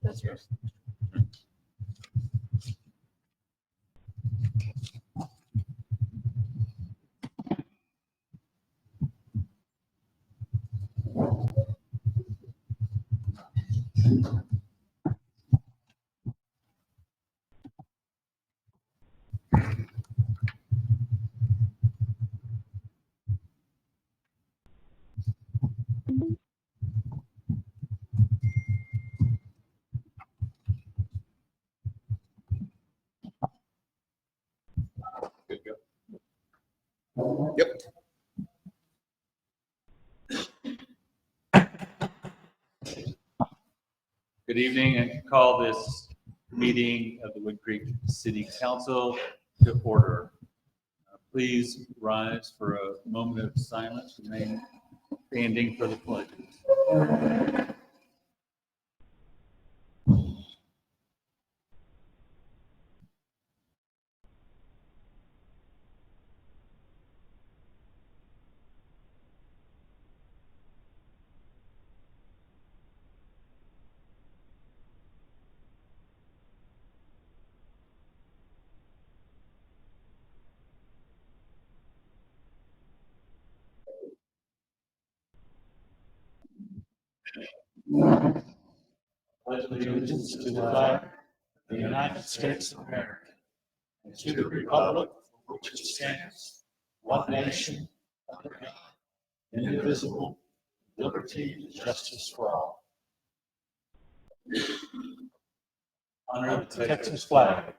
That's yours. Good to go. Yep. Good evening, and call this meeting of the Woodcreek City Council to order. Please rise for a moment of silence, remain standing for the pledge. Pledge allegiance to the flag of the United States of America and to the republic for which it stands, one nation, under God, indivisible, liberty and justice for all. Honor the Texas flag.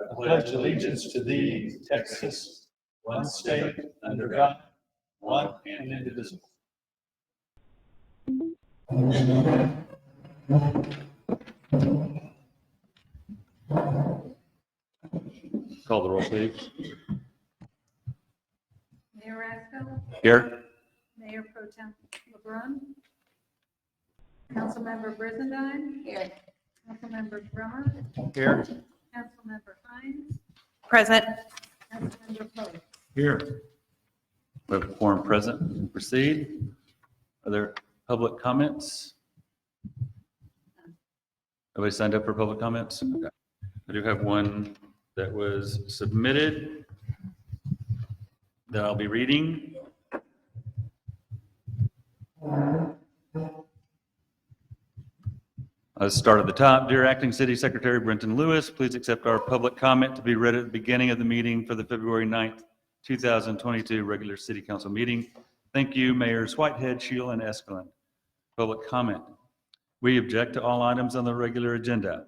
I pledge allegiance to thee, Texas, one state, under God, one and indivisible. Call the roll, please. Mayor Rasko, Here. Mayor Pro Tem LeBrun, Councilmember Brizendine. Here. Councilmember Drummer, Here. Councilmember Hines, Present. Councilmember Poe. Here. We have a quorum present. We can proceed. Are there public comments? Nobody signed up for public comments? Okay. I do have one that was submitted that I'll be reading. Let's start at the top. Dear Acting City Secretary Brenton Lewis, please accept our public comment to be read at the beginning of the meeting for the February 9th, 2022 regular City Council meeting. Thank you, Mayors Whitehead, Shield, and Escalon. Public comment. We object to all items on the regular agenda.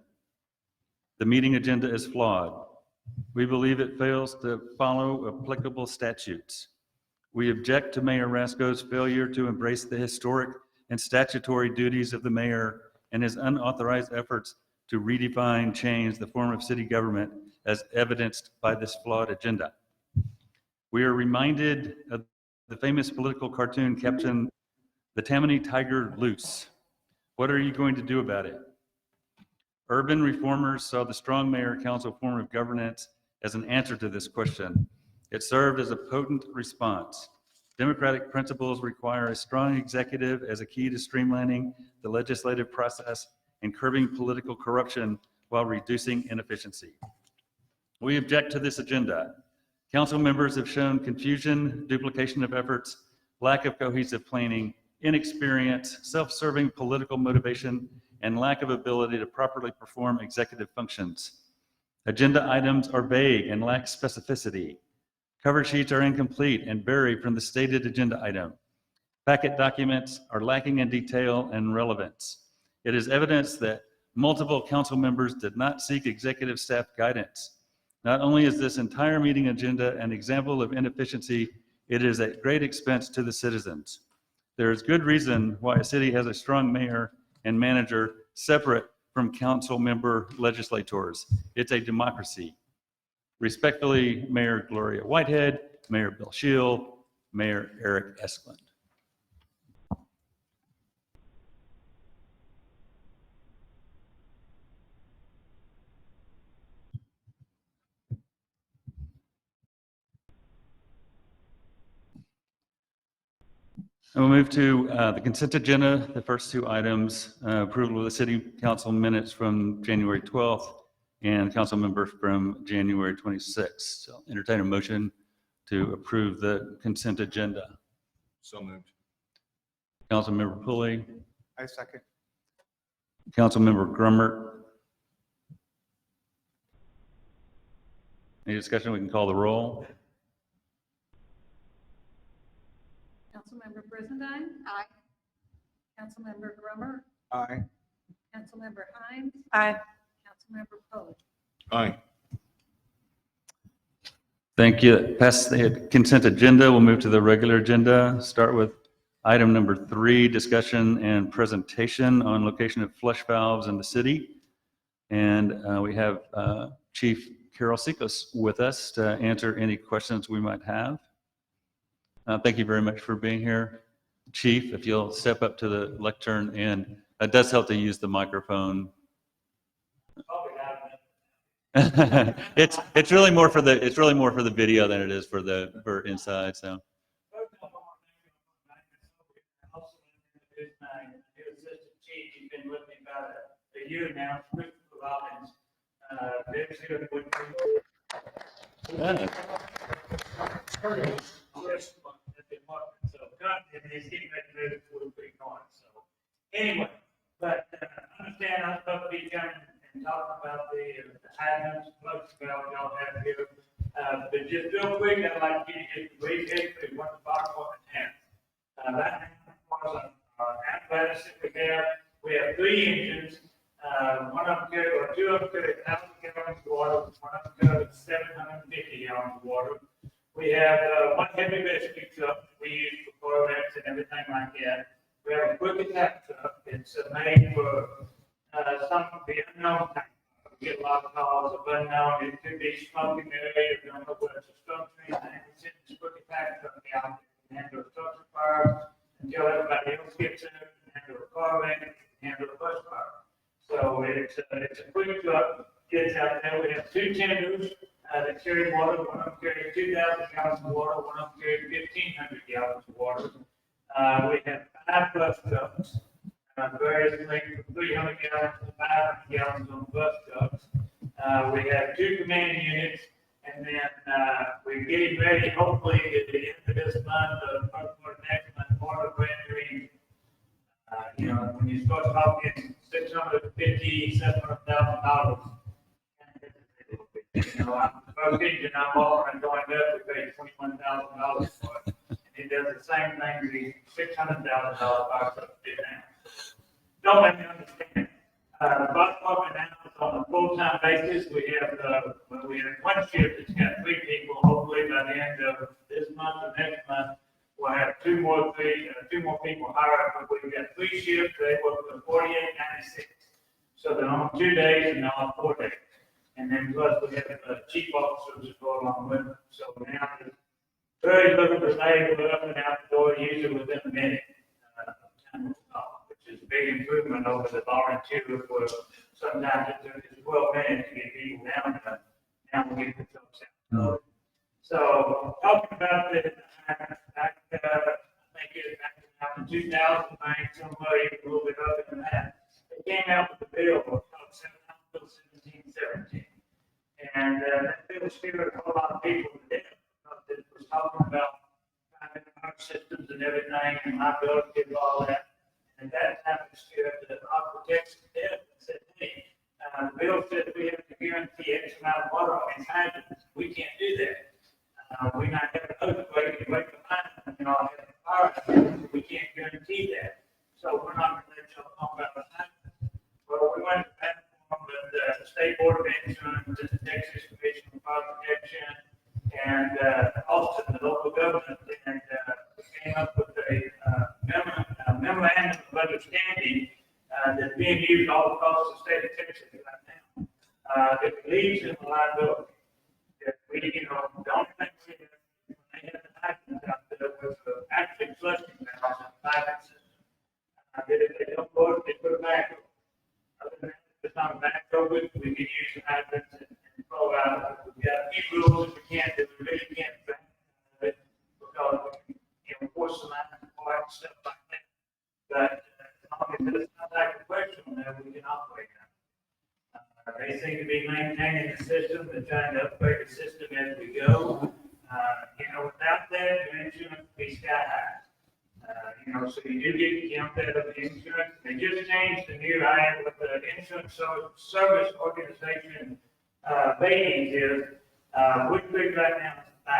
The meeting agenda is flawed. We believe it fails to follow applicable statutes. We object to Mayor Rasko's failure to embrace the historic and statutory duties of the mayor and his unauthorized efforts to redefine, change the form of city government as evidenced by this flawed agenda. We are reminded of the famous political cartoon caption, "The Tammany Tiger Loose." What are you going to do about it? Urban reformers saw the strong mayor council form of governance as an answer to this question. It served as a potent response. Democratic principles require a strong executive as a key to streamlining the legislative process and curbing political corruption while reducing inefficiency. We object to this agenda. Council members have shown confusion, duplication of efforts, lack of cohesive planning, inexperience, self-serving political motivation, and lack of ability to properly perform executive functions. Agenda items are vague and lack specificity. Cover sheets are incomplete and vary from the stated agenda item. Packet documents are lacking in detail and relevance. It is evidence that multiple council members did not seek executive staff guidance. Not only is this entire meeting agenda an example of inefficiency, it is at great expense to the citizens. There is good reason why a city has a strong mayor and manager separate from council member legislators. It's a democracy. Respectfully, Mayor Gloria Whitehead, Mayor Bill Shield, Mayor Eric Esklund. And we'll move to the consent agenda. The first two items, approval of the city council minutes from January 12th and council members from January 26th. So entertain a motion to approve the consent agenda. So moved. Councilmember Pulley, I second. Councilmember Grummert. Any discussion? We can call the roll. Councilmember Brizendine. Aye. Councilmember Grummer. Aye. Councilmember Hines. Aye. Councilmember Poe. Aye. Thank you. Past the consent agenda, we'll move to the regular agenda. Start with item number 3, discussion and presentation on location of flush valves in the city. And we have Chief Carol Sikos with us to answer any questions we might have. Thank you very much for being here. Chief, if you'll step up to the lectern, and it does help to use the microphone. It's really more for the video than it is for inside. So. He's been with me about a year now. Christopher Robbins, lives here in Woodcreek. So currently he's getting ready to move to Woodcreek North. So anyway, but understand I'm supposed to be coming and talking about the hydrants, flush valve y'all have here. But just real quick, I'd like to give you just a brief history of what the fire department has. Right now, apparatus that we have 3 engines. One of them carries, or 2 of them carry 1,000 gallons of water. One of them carries 750 gallons of water. We have one heavy rescue truck that we use for Corvettes and everything like that. We have a quick attack truck. It's made for some of the unknown type. We get a lot of calls of unknown. It could be smoke in the area. We don't know what it's a structure. And we send this quick attack truck out and handle a structure fire until everybody else gets in it, handle a Corvette, and handle a bus fire. So it's a quick truck. Gets out there. We have 2 tenders that carry water. One of them carries 2,000 gallons of water. One of them carries 1,500 gallons of water. We have 5 bus trucks, various lengths from 300 gallons to 500 gallons on bus trucks. We have 2 command units, and then we're getting ready, hopefully, at the end of this month, first quarter next month, water rendering. When you start talking $650,000, $700,000. Most engine I'm offering going up, we pay $21,000 for it. And it does the same thing to the $600,000 fire truck did now. Don't let me understand. The bus department now is on a full-time basis. We have one shift that's got 3 people. Hopefully by the end of this month or next month, we'll have 2 more people hired. But we've got 3 shifts. They work for 48.96. So they're on 2 days and they're on 4 days. And then plus we have chief officers that go along with them. So now there's very little delay. We're up and out the door usually within a minute. Which is a big improvement over the volunteer where sometimes it took 12 minutes to get people down there. Now we get the trucks out. So talking about the I think it's back in 2000, somebody a little bit other than that. They came out with the bill of 1717. And that bill scared a whole lot of people to death. It was talking about our systems and everything and liability and all that. And that time it scared the architects to death and said, hey, the bill said we have to guarantee X amount of water on these hydrants. We can't do that. We not have an earthquake and wake the line and all have fire hydrants. We can't guarantee that. So we're not going to let y'all talk about the hydrants. Well, we went to that with the State Board of Insurance, the Texas Commission on Fire Protection, and Austin, the local government, and we came up with a memorandum of understanding that's being used all across the state of Texas right now. It relieves in the liability. If we, the only thing we have, when they have the hydrants out there with actually flushing valves and piping system, that if they don't work, they put it back. Other than that, if it's not back over, we can use the hydrants and throw out. We've got a few rules that we can't do. We really can't back it because we can, force the line apart and stuff they seem to be maintaining the system and trying to upgrade the system as we go. Without that, your insurance would be sky high. So you do get to count that of the insurance. They just changed the new item with the insurance service organization ratings is, Woodcreek right now is 5.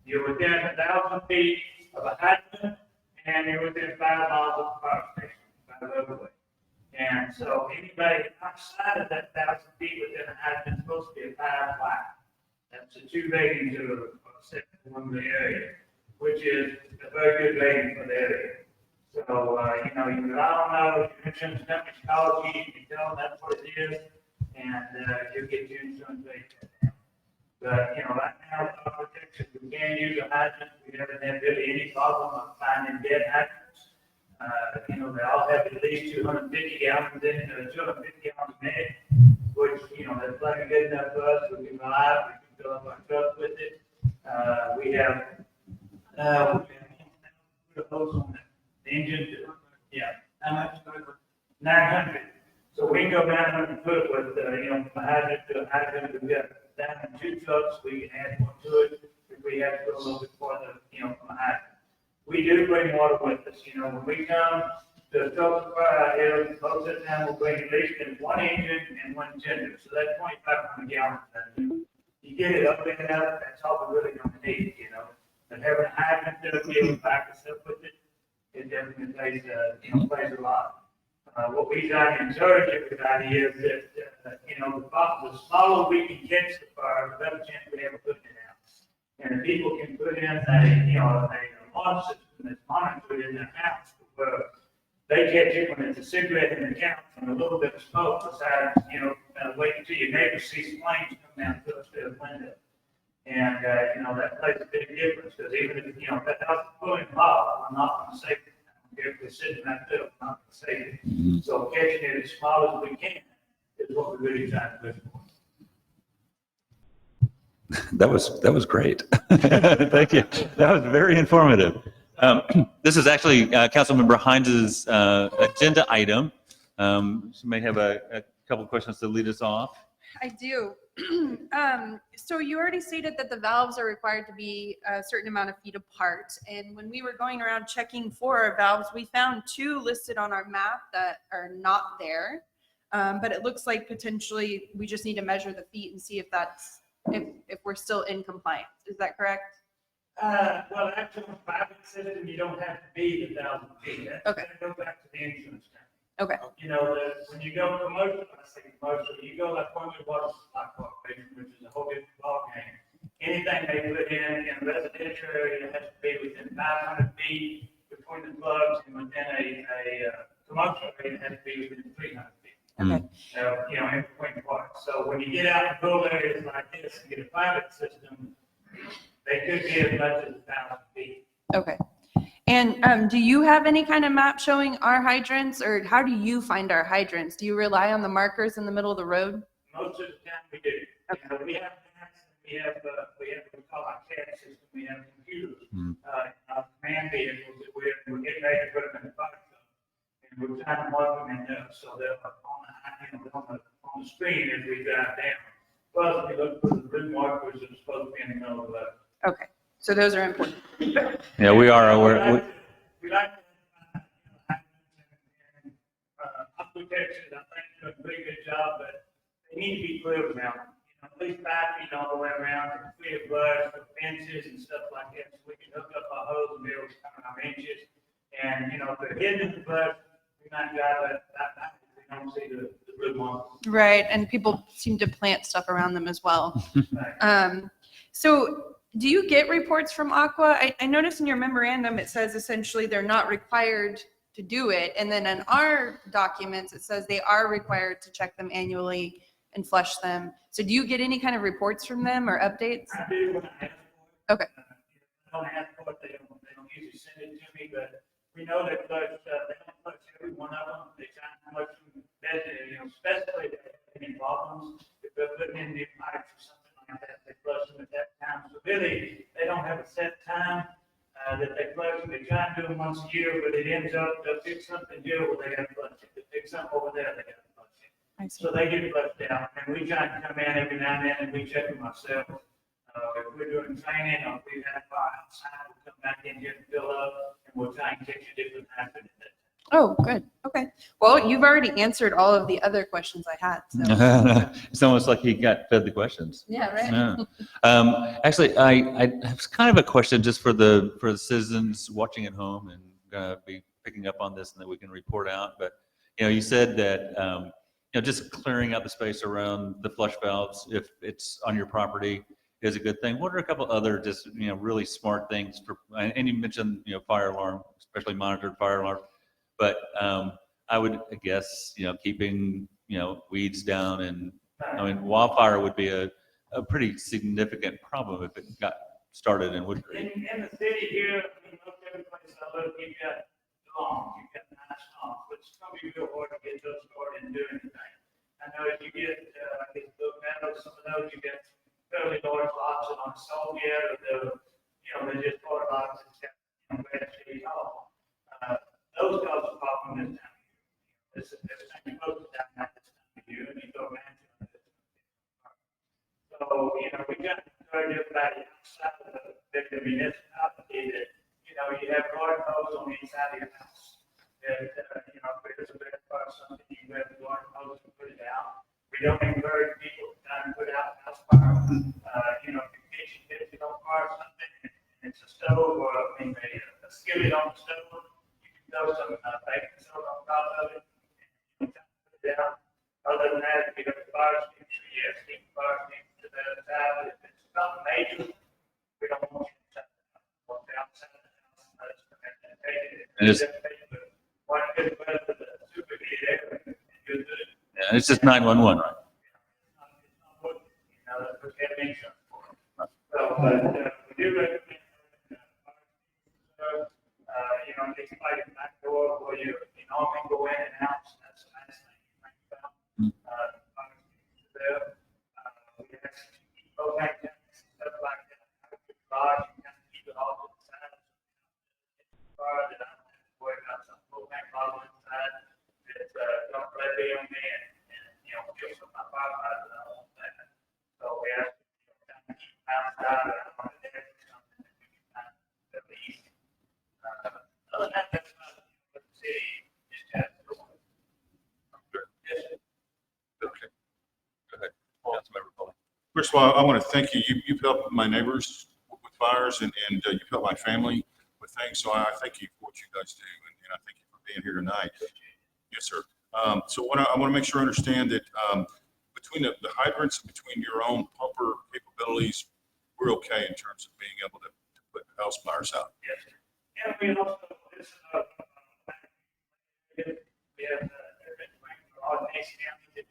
You're within 1,000 feet of a hydrant, and you're within 5 miles of a fire station by the roadway. And so anybody outside of that 1,000 feet within a hydrant is supposed to be a 5 flat. That's the 2 ratings of set from the area, which is a very good rating for the area. So, you can rely on those, your insurance companies call you, you can tell them that's what it is, and you'll get your insurance rate. But, right now, with our protection, we can use a hydrant. We haven't had really any problem of finding dead hydrants. They all have at least 250 gallons in, 250 gallons a minute, which, that's plenty good enough for us. We can rely, we can fill up our truck with it. We have, put a hose on the engine, how much? 900. So we can go down and put it with, from a hydrant to a hydrant. We've got down in 2 trucks, we can add more to it if we have to go a little bit farther, from a hydrant. We do bring water with us. When we come to a truck fire here, most of the time we'll bring at least 1 engine and 1 gender. So that's 2,500 gallons. You get it up and up, that's all we're really going to need, But having a hydrant to be able to back us up with it, it definitely plays a lot. What we try to encourage everybody is that, the smaller we can catch the fire, the better chance we have of putting it out. And if people can put in a alarm system that's monitored in their house, where they catch it when it's a cigarette in the couch and a little bit of smoke besides, wait until your neighbor sees flames come down to the window. And, that makes a big difference, because even if, that house is fully involved, I'm not going to save it. If we're sitting right there, I'm not going to save it. So catching it as small as we can is what we're really trying to do. That was great. Thank you. That was very informative. This is actually Councilmember Hines' agenda item. She may have a couple of questions to lead us off. I do. So you already stated that the valves are required to be a certain amount of feet apart. And when we were going around checking for our valves, we found 2 listed on our map that are not there. But it looks like potentially we just need to measure the feet and see if that's, if we're still in compliance. Is that correct? Well, actually, in a private system, you don't have to be 1,000 feet. Okay. Go back to the insurance company. Okay. When you go commercial, I say commercial, you go like Formula Water Supply Corporation, which is a whole different ballgame. Anything they put in a residential area has to be within 500 feet between the plugs, and within a commercial area, it has to be within 300 feet. Okay. So, in between parts. So when you get out in rural areas like this and get a private system, they could be as much as 1,000 feet. Okay. And do you have any kind of map showing our hydrants, or how do you find our hydrants? Do you rely on the markers in the middle of the road? Most of the time we do. Okay. We have maps, we have what we call our CAD system, we have computers, our command vehicles that we're getting ready to put them in the fire truck. And we're trying to mark them in there, so they're on the screen as we drive down. Plus, we look for the blue markers that are supposed to be in the middle of the road. Okay. So those are important. Yeah, we are aware. We like to, protection, I think, do a pretty good job, but they need to be clear around. At least 5 feet all the way around, and clear brush, fences and stuff like that, so we can hook up our hose and be able to count our inches. And, if they're hidden in the brush, we might drive that, we don't see the blue markers. Right. And people seem to plant stuff around them as well. Right. So do you get reports from Aqua? I noticed in your memorandum, it says essentially they're not required to do it. And then in our documents, it says they are required to check them annually and flush them. So do you get any kind of reports from them or updates? I do when I ask for it. Okay. I don't ask for it, they don't usually send it to me, but we know they flush, they don't flush every one of them. They try to flush them better, especially if they have any problems. If they're putting in new pipes or something like that, they flush them at that time. So really, they don't have a set time that they flush them. They try to do them once a year, but it ends up, they'll fix something here where they got to flush it. They fix something over there, they got to flush it. I see. So they get flushed out, and we try to come in every now and then, and we check them ourselves. If we're doing training, or if we've had a fire outside, we'll come back in here and fill up, and we'll try and catch a different happen. Oh, good. Okay. Well, you've already answered all of the other questions I had. So. It's almost like he got fed the questions. Yeah, right. Yeah. Actually, I have kind of a question just for the citizens watching at home and gonna be picking up on this, and then we can report out. But you said that just clearing out the space around the flush valves, if it's on your property, is a good thing. What are a couple other just really smart things for? And you mentioned fire alarm, especially monitored fire alarm. But I would guess keeping weeds down, and I mean wildfire would be a pretty significant problem if it got started in Woodcreek. In the city here, most every place I live, you've got lawns, you've got nice lawns, but it's gonna be real hard to get those started and do anything. I know if you get, little meadows, some of those, you get fairly large lots on salt yet, or they're just hard lots that's got, red city hall. Those cause a problem this time of year. This thing goes down at this time of year, and you go around to it. So, we got to encourage everybody outside of the municipality that, you have garden hose on the inside of your house. That, if there's a bad fire or something, you have the garden hose and put it out. We don't encourage people to try and put out house fire. If your kitchen gets on fire or something, and it's a stove or, a skillet on the stove, throw some baking soda on top of it, and put it down. Other than that, if you have a fire extinguisher, yes, keep the fire extinguisher to the side. If it's something major, we don't want you to walk outside the house and take it. And it's- One good weather, the super heat area, and you're good. Yeah, it's just 911, right? It's not what, that's what we have insurance for. So, but we do recommend, it's like a back door where you normally go in and out, so that's the nice thing you think about. There. We actually keep propane tanks and stuff like that. Garage, you kind of keep it all to the side. Fire that I don't have to worry about some propane bottle inside that don't let me on me and kill some of my firefighters. I don't want that. So we actually kind of keep outside and on the deck or something that we can kind of at least. Other than that, that's about what the city just has to do. Yes, Okay. Go ahead. Councilmember Foley. First of all, I want to thank you. You've helped my neighbors with fires, and you've helped my family with things. So I thank you for what you guys do, and I thank you for being here tonight. Yes, sir. So I want to make sure I understand that between the hydrants, between your own pumper capabilities, we're okay in terms of being able to put house fires out. yes. And we also, this, we have, Ordinance county that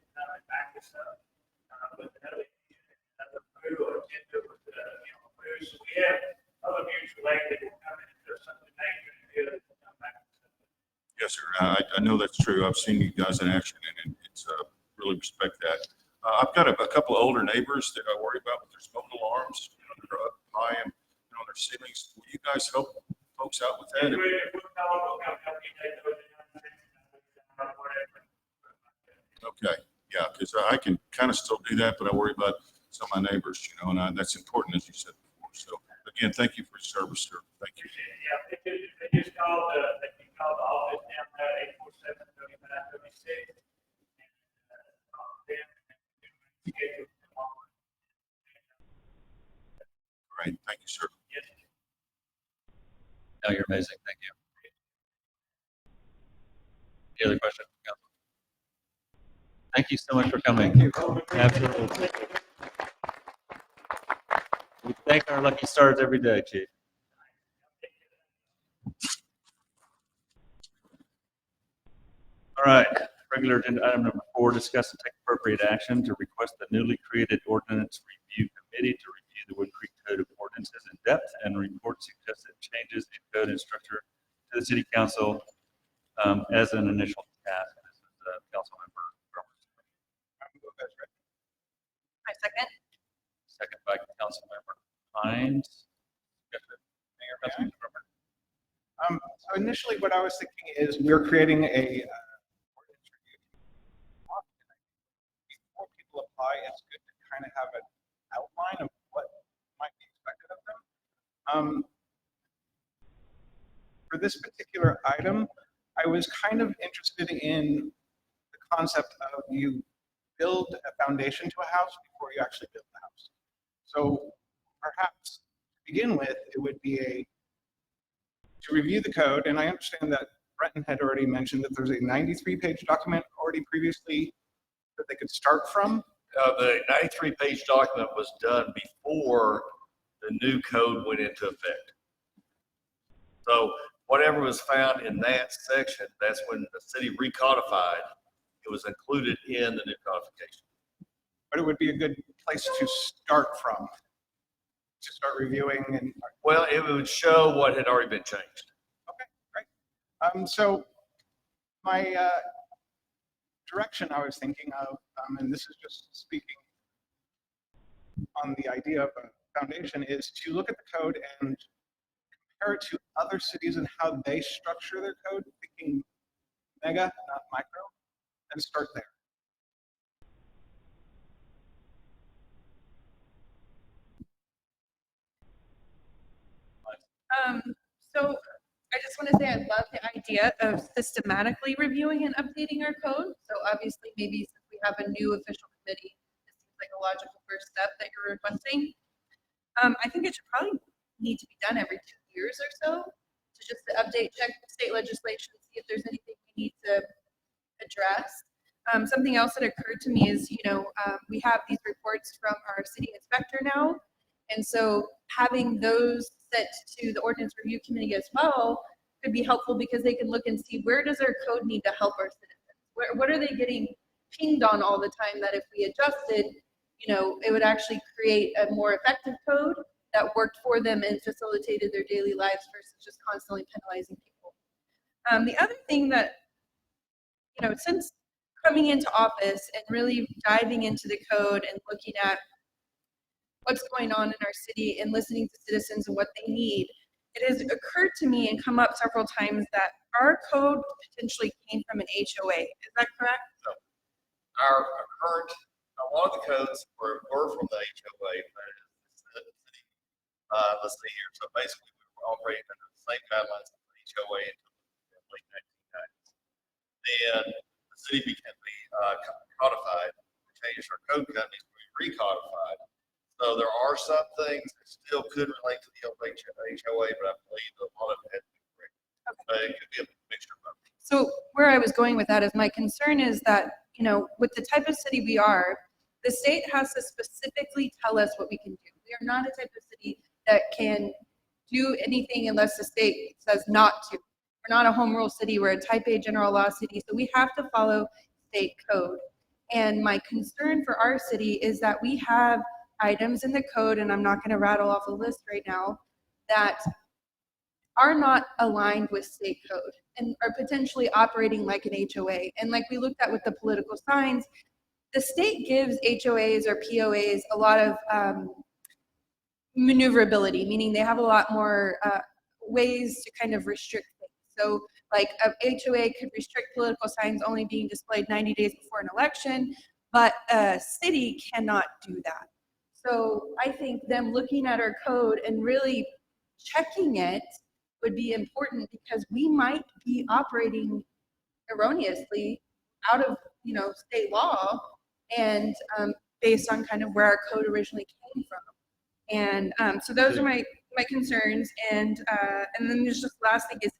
back this up. With another, food or gender with, food. So we have other mutual aid that will come in if there's something major in here that will come back. Yes, sir. I know that's true. I've seen you guys in action, and it's really respect that. I've got a couple of older neighbors that I worry about with their smoke alarms. They're up high and on their ceilings. Will you guys help folks out with that? If we're calling, we'll come help you take those down, whatever. Okay, yeah, because I can kind of still do that, but I worry about some of my neighbors, and that's important, as you said before. So again, thank you for your service, sir. Thank you. Yeah, they just called the office down there, 847-3536. Great, thank you, sir. Yes. No, you're amazing. Thank you. Any other questions? Council? Thank you so much for coming. Absolutely. We thank our lucky stars every day, Chief. All right, regular agenda item number 4, discuss and take appropriate action to request the newly created Ordinance Review Committee to review the Woodcreek Code of Ordinances in depth and report suggested changes in code and structure to the City Council as an initial task. This is Councilmember Roberts. I second. Second by Councilmember Hines. Mayor, Councilmember Roberts. So initially, what I was thinking is we're creating a ordinance review. For this particular item, I was kind of interested in the concept of you build a foundation to a house before you actually build the house. So perhaps to begin with, it would be to review the code, and I understand that Brenton had already mentioned that there's a 93-page document already previously that they could start from. The 93-page document was done before the new code went into effect. So whatever was found in that section, that's when the city recodified, it was included in the new codification. But it would be a good place to start from, to start reviewing. And Well, it would show what had already been changed. okay, great. So my direction I was thinking of, and this is just speaking on the idea of a foundation, is to look at the code and compare it to other cities and how they structure their code, thinking mega, not micro, and start there. So I just want to say I love the idea of systematically reviewing and updating our code. So obviously, maybe since we have a new official committee, this seems like a logical first step that you're requesting. I think it should probably need to be done every 2 years or so to just to update, check state legislation, see if there's anything we need to address. Something else that occurred to me is, we have these reports from our city inspector now. And so having those sent to the ordinance review committee as well could be helpful because they can look and see where does our code need to help our citizens? What are they getting pinged on all the time that if we adjusted, it would actually create a more effective code that worked for them and facilitated their daily lives versus just constantly penalizing people. The other thing that, since coming into office and really diving into the code and looking at what's going on in our city and listening to citizens and what they need, it has occurred to me and come up several times that our code potentially came from an HOA. Is that correct? So our current, a lot of the codes were from the HOA, but let's see here. So basically, we were operating under the same guidelines as the HOA until the late 1990s. Then the city became codified, changed our code companies, we recodified. So there are some things that still could relate to the old HOA, but I believe a lot of it has to be correct. But it could be a mixture of both. So where I was going with that is my concern is that, with the type of city we are, the state has to specifically tell us what we can do. We are not a type of city that can do anything unless the state says not to. We're not a home rule city. We're a type A general law city. So we have to follow state code. And my concern for our city is that we have items in the code, and I'm not going to rattle off a list right now, that are not aligned with state code and are potentially operating like an HOA. And like we looked at with the political signs, the state gives HOAs or POAs a lot of maneuverability, meaning they have a lot more ways to kind of restrict things. So like a HOA could restrict political signs only being displayed 90 days before an election, but a city cannot do that. So I think them looking at our code and really checking it would be important because we might be operating erroneously out of, state law and based on kind of where our code originally came from. And so those are my concerns. And then there's just the last thing is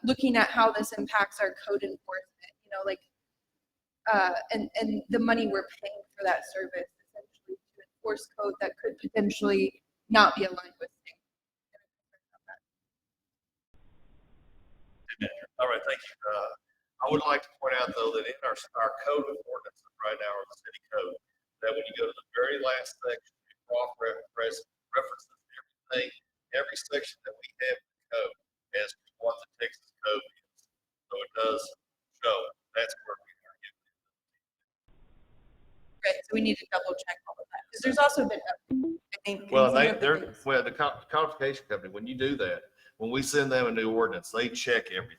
looking at how this impacts our code enforcement, and the money we're paying for that service. Force code that could potentially not be aligned with state. All right, thank you. I would like to point out, though, that in our code of ordinances right now, or the city code, that when you go to the very last section, it references everything, every section that we have in the code as to what the Texas code is. So it does show that's where we are getting. Right, so we need to double check all of that because there's also been, I think. Well, the they're codification company, when you do that, when we send them a new ordinance, they check everything.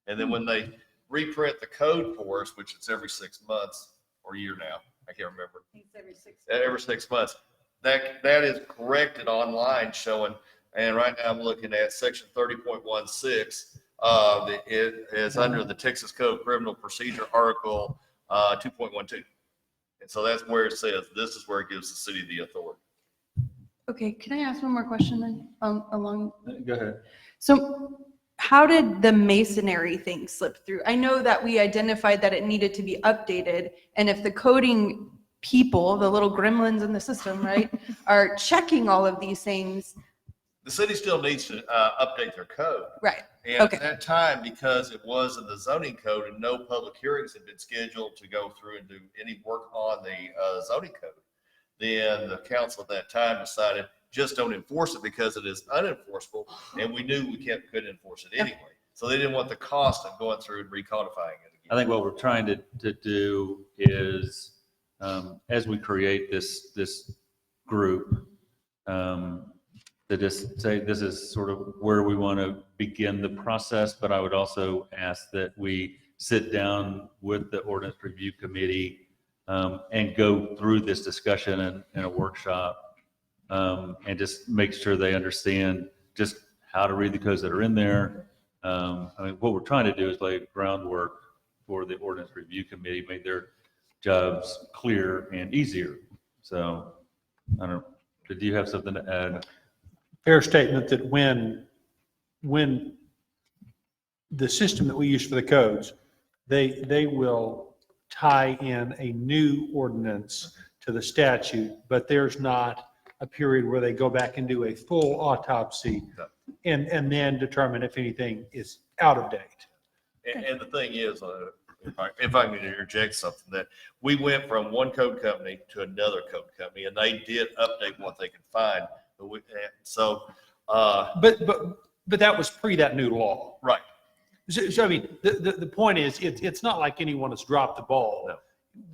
And then when they reprint the code for us, which it's every 6 months or a year now, I can't remember. every 6 Every 6 months, that is corrected online showing And right now I'm looking at section 30.16. It is under the Texas Code Criminal Procedure Article 2.12. And so that's where it says, this is where it gives the city the authority. Okay, can I ask one more question then, along? Go ahead. So how did the masonry thing slip through? I know that we identified that it needed to be updated, and if the coding people, the little gremlins in the system, right, are checking all of these things, The city still needs to update their code. right? And Okay. at that time, because it was in the zoning code and no public hearings had been scheduled to go through and do any work on the zoning code, then the council at that time decided, just don't enforce it because it is unenforceable, and we knew we couldn't enforce it anyway. So they didn't want the cost of going through and recodifying it again. I think what we're trying to do is, as we create this group, to just say this is sort of where we want to begin the process, but I would also ask that we sit down with the ordinance review committee and go through this discussion in a workshop and just make sure they understand just how to read the codes that are in there. I mean, what we're trying to do is lay groundwork for the ordinance review committee, make their jobs clear and easier. So, I don't know, did you have something to add? Fair statement that when the system that we use for the codes, they will tie in a new ordinance to the statute, but there's not a period where they go back and do a full autopsy and then determine if anything is out of date. And the thing is, if I can interject something, that we went from one code company to another code company, and they did update what they could find. But that was pre that new law. right. So I mean, the point is, it's not like anyone has dropped the ball. No.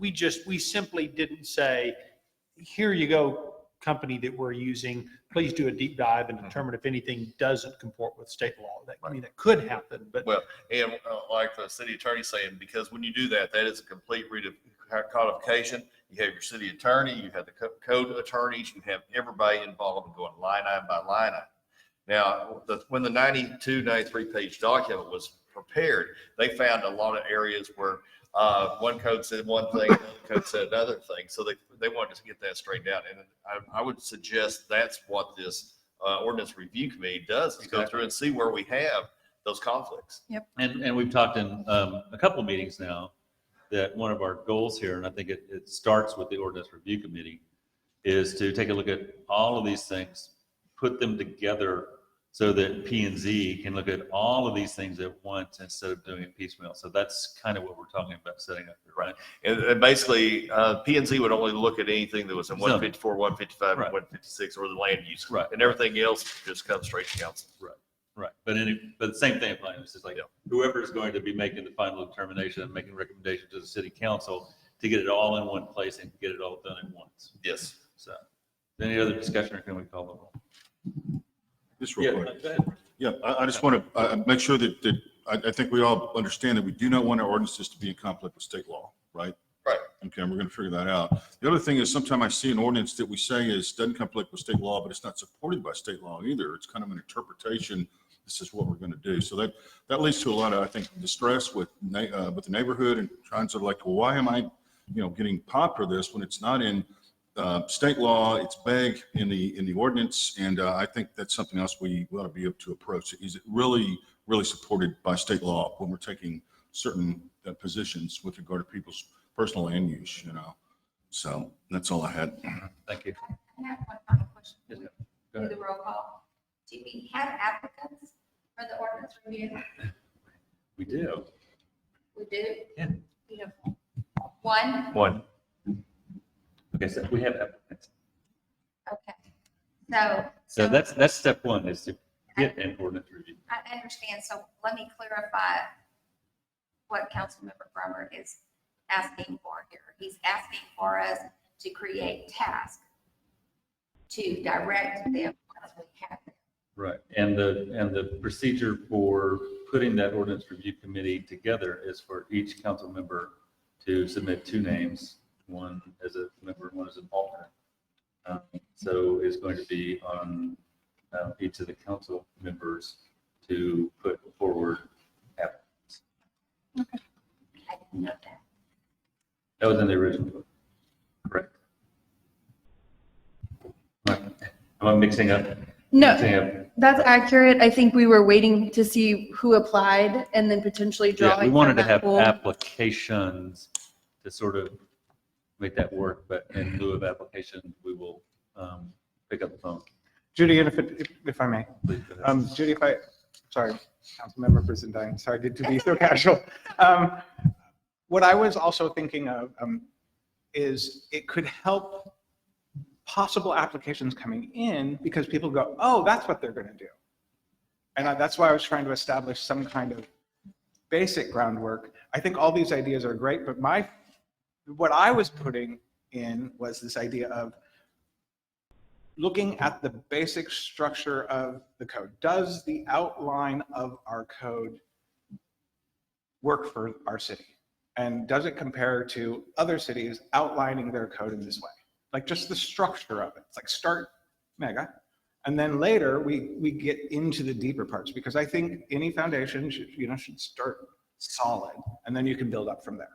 We simply didn't say, here you go, company that we're using, please do a deep dive and determine if anything doesn't comport with state law. I mean, that could happen, but. Well, and like the city attorney saying, because when you do that, that is a complete codification. You have your city attorney, you have the code attorneys, you have everybody involved in going line item by line item. Now, when the 93 page document was prepared, they found a lot of areas where one code said one thing, another code said another thing. So they wanted to get that straightened out. And I would suggest that's what this ordinance review committee does, is go through and see where we have those conflicts. And we've talked in a couple of meetings now that one of our goals here, and I think it starts with the ordinance review committee, is to take a look at all of these things, put them together so that P and Z can look at all of these things at once instead of doing it piecemeal. So that's kind of what we're talking about setting up here, right? And basically, P and Z would only look at anything that was in 154, 155, Right. and 156, or the land use. Right. And everything else just comes straight to council. Right. But the same thing applies. It's just like whoever is going to be making the final determination and making recommendations to the city council to get it all in one place and get it all done at once. Yes. So, any other discussion, or can we call the roll? Just real quick. Go ahead. Yeah, I just want to make sure that I think we all understand that we do not want our ordinances to be in conflict with state law, right? Right. Okay, and we're going to figure that out. The other thing is, sometimes I see an ordinance that we say doesn't conflict with state law, but it's not supported by state law either. It's kind of an interpretation. This is what we're going to do. So that leads to a lot of, I think, distress with the neighborhood and trying to like, well, why am I, getting popped for this when it's not in state law? It's vague in the ordinance, and I think that's something else we ought to be able to approach. Is it really supported by state law when we're taking certain positions with regard to people's personal land use? So that's all I had. Thank you. I have one final question. Yes, ma'am. Do Go ahead. the roll call. Do we have applicants for the ordinance review? We do. We do? Yeah. Beautiful. One? One. Okay, so we have applicants. Okay. So that's step one, is to get an ordinance review. I understand. So let me clarify what Councilmember Brummer is asking for here. He's asking for us to create tasks to direct them as we have them. Right. And the procedure for putting that ordinance review committee together is for each council member to submit 2 names, one as a member, one as an alternate. So it's going to be on each of the council members to put forward applicants. I didn't know that. That was in the original book, correct? Am I mixing up? No, Mixing up? that's accurate. I think we were waiting to see who applied and then potentially Yeah, we drawing wanted from to that have pool. applications to sort of make that work, but in lieu of applications, we will pick up the phone. Judy, and if I may, Please go ahead. Judy, sorry, Councilmember Brizendine, sorry to be so casual. What I was also thinking of is it could help possible applications coming in because people go, oh, that's what they're going to do. And that's why I was trying to establish some kind of basic groundwork. I think all these ideas are great, but what I was putting in was this idea of looking at the basic structure of the code. Does the outline of our code work for our city? And does it compare to other cities outlining their code in this way? Like just the structure of it. It's like start mega, and then later we get into the deeper parts, because I think any foundation should start solid, and then you can build up from there.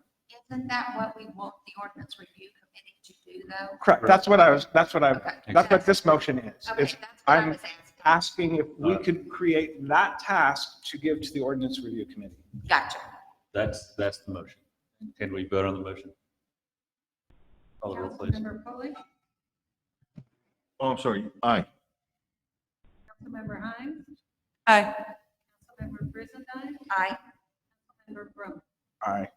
Isn't that what we want the ordinance review committee to do though? Correct. That's what Okay. this motion is. Okay, It's- that's what I I'm was asking. asking if we could create that task to give to the ordinance review committee. Gotcha. That's the motion. Can we vote on the motion? Call the roll, please. Councilmember Foley, Oh, I'm sorry. Aye. Councilmember Hines, Aye. Councilmember Brizendine, Aye. Councilmember Brummer. Aye.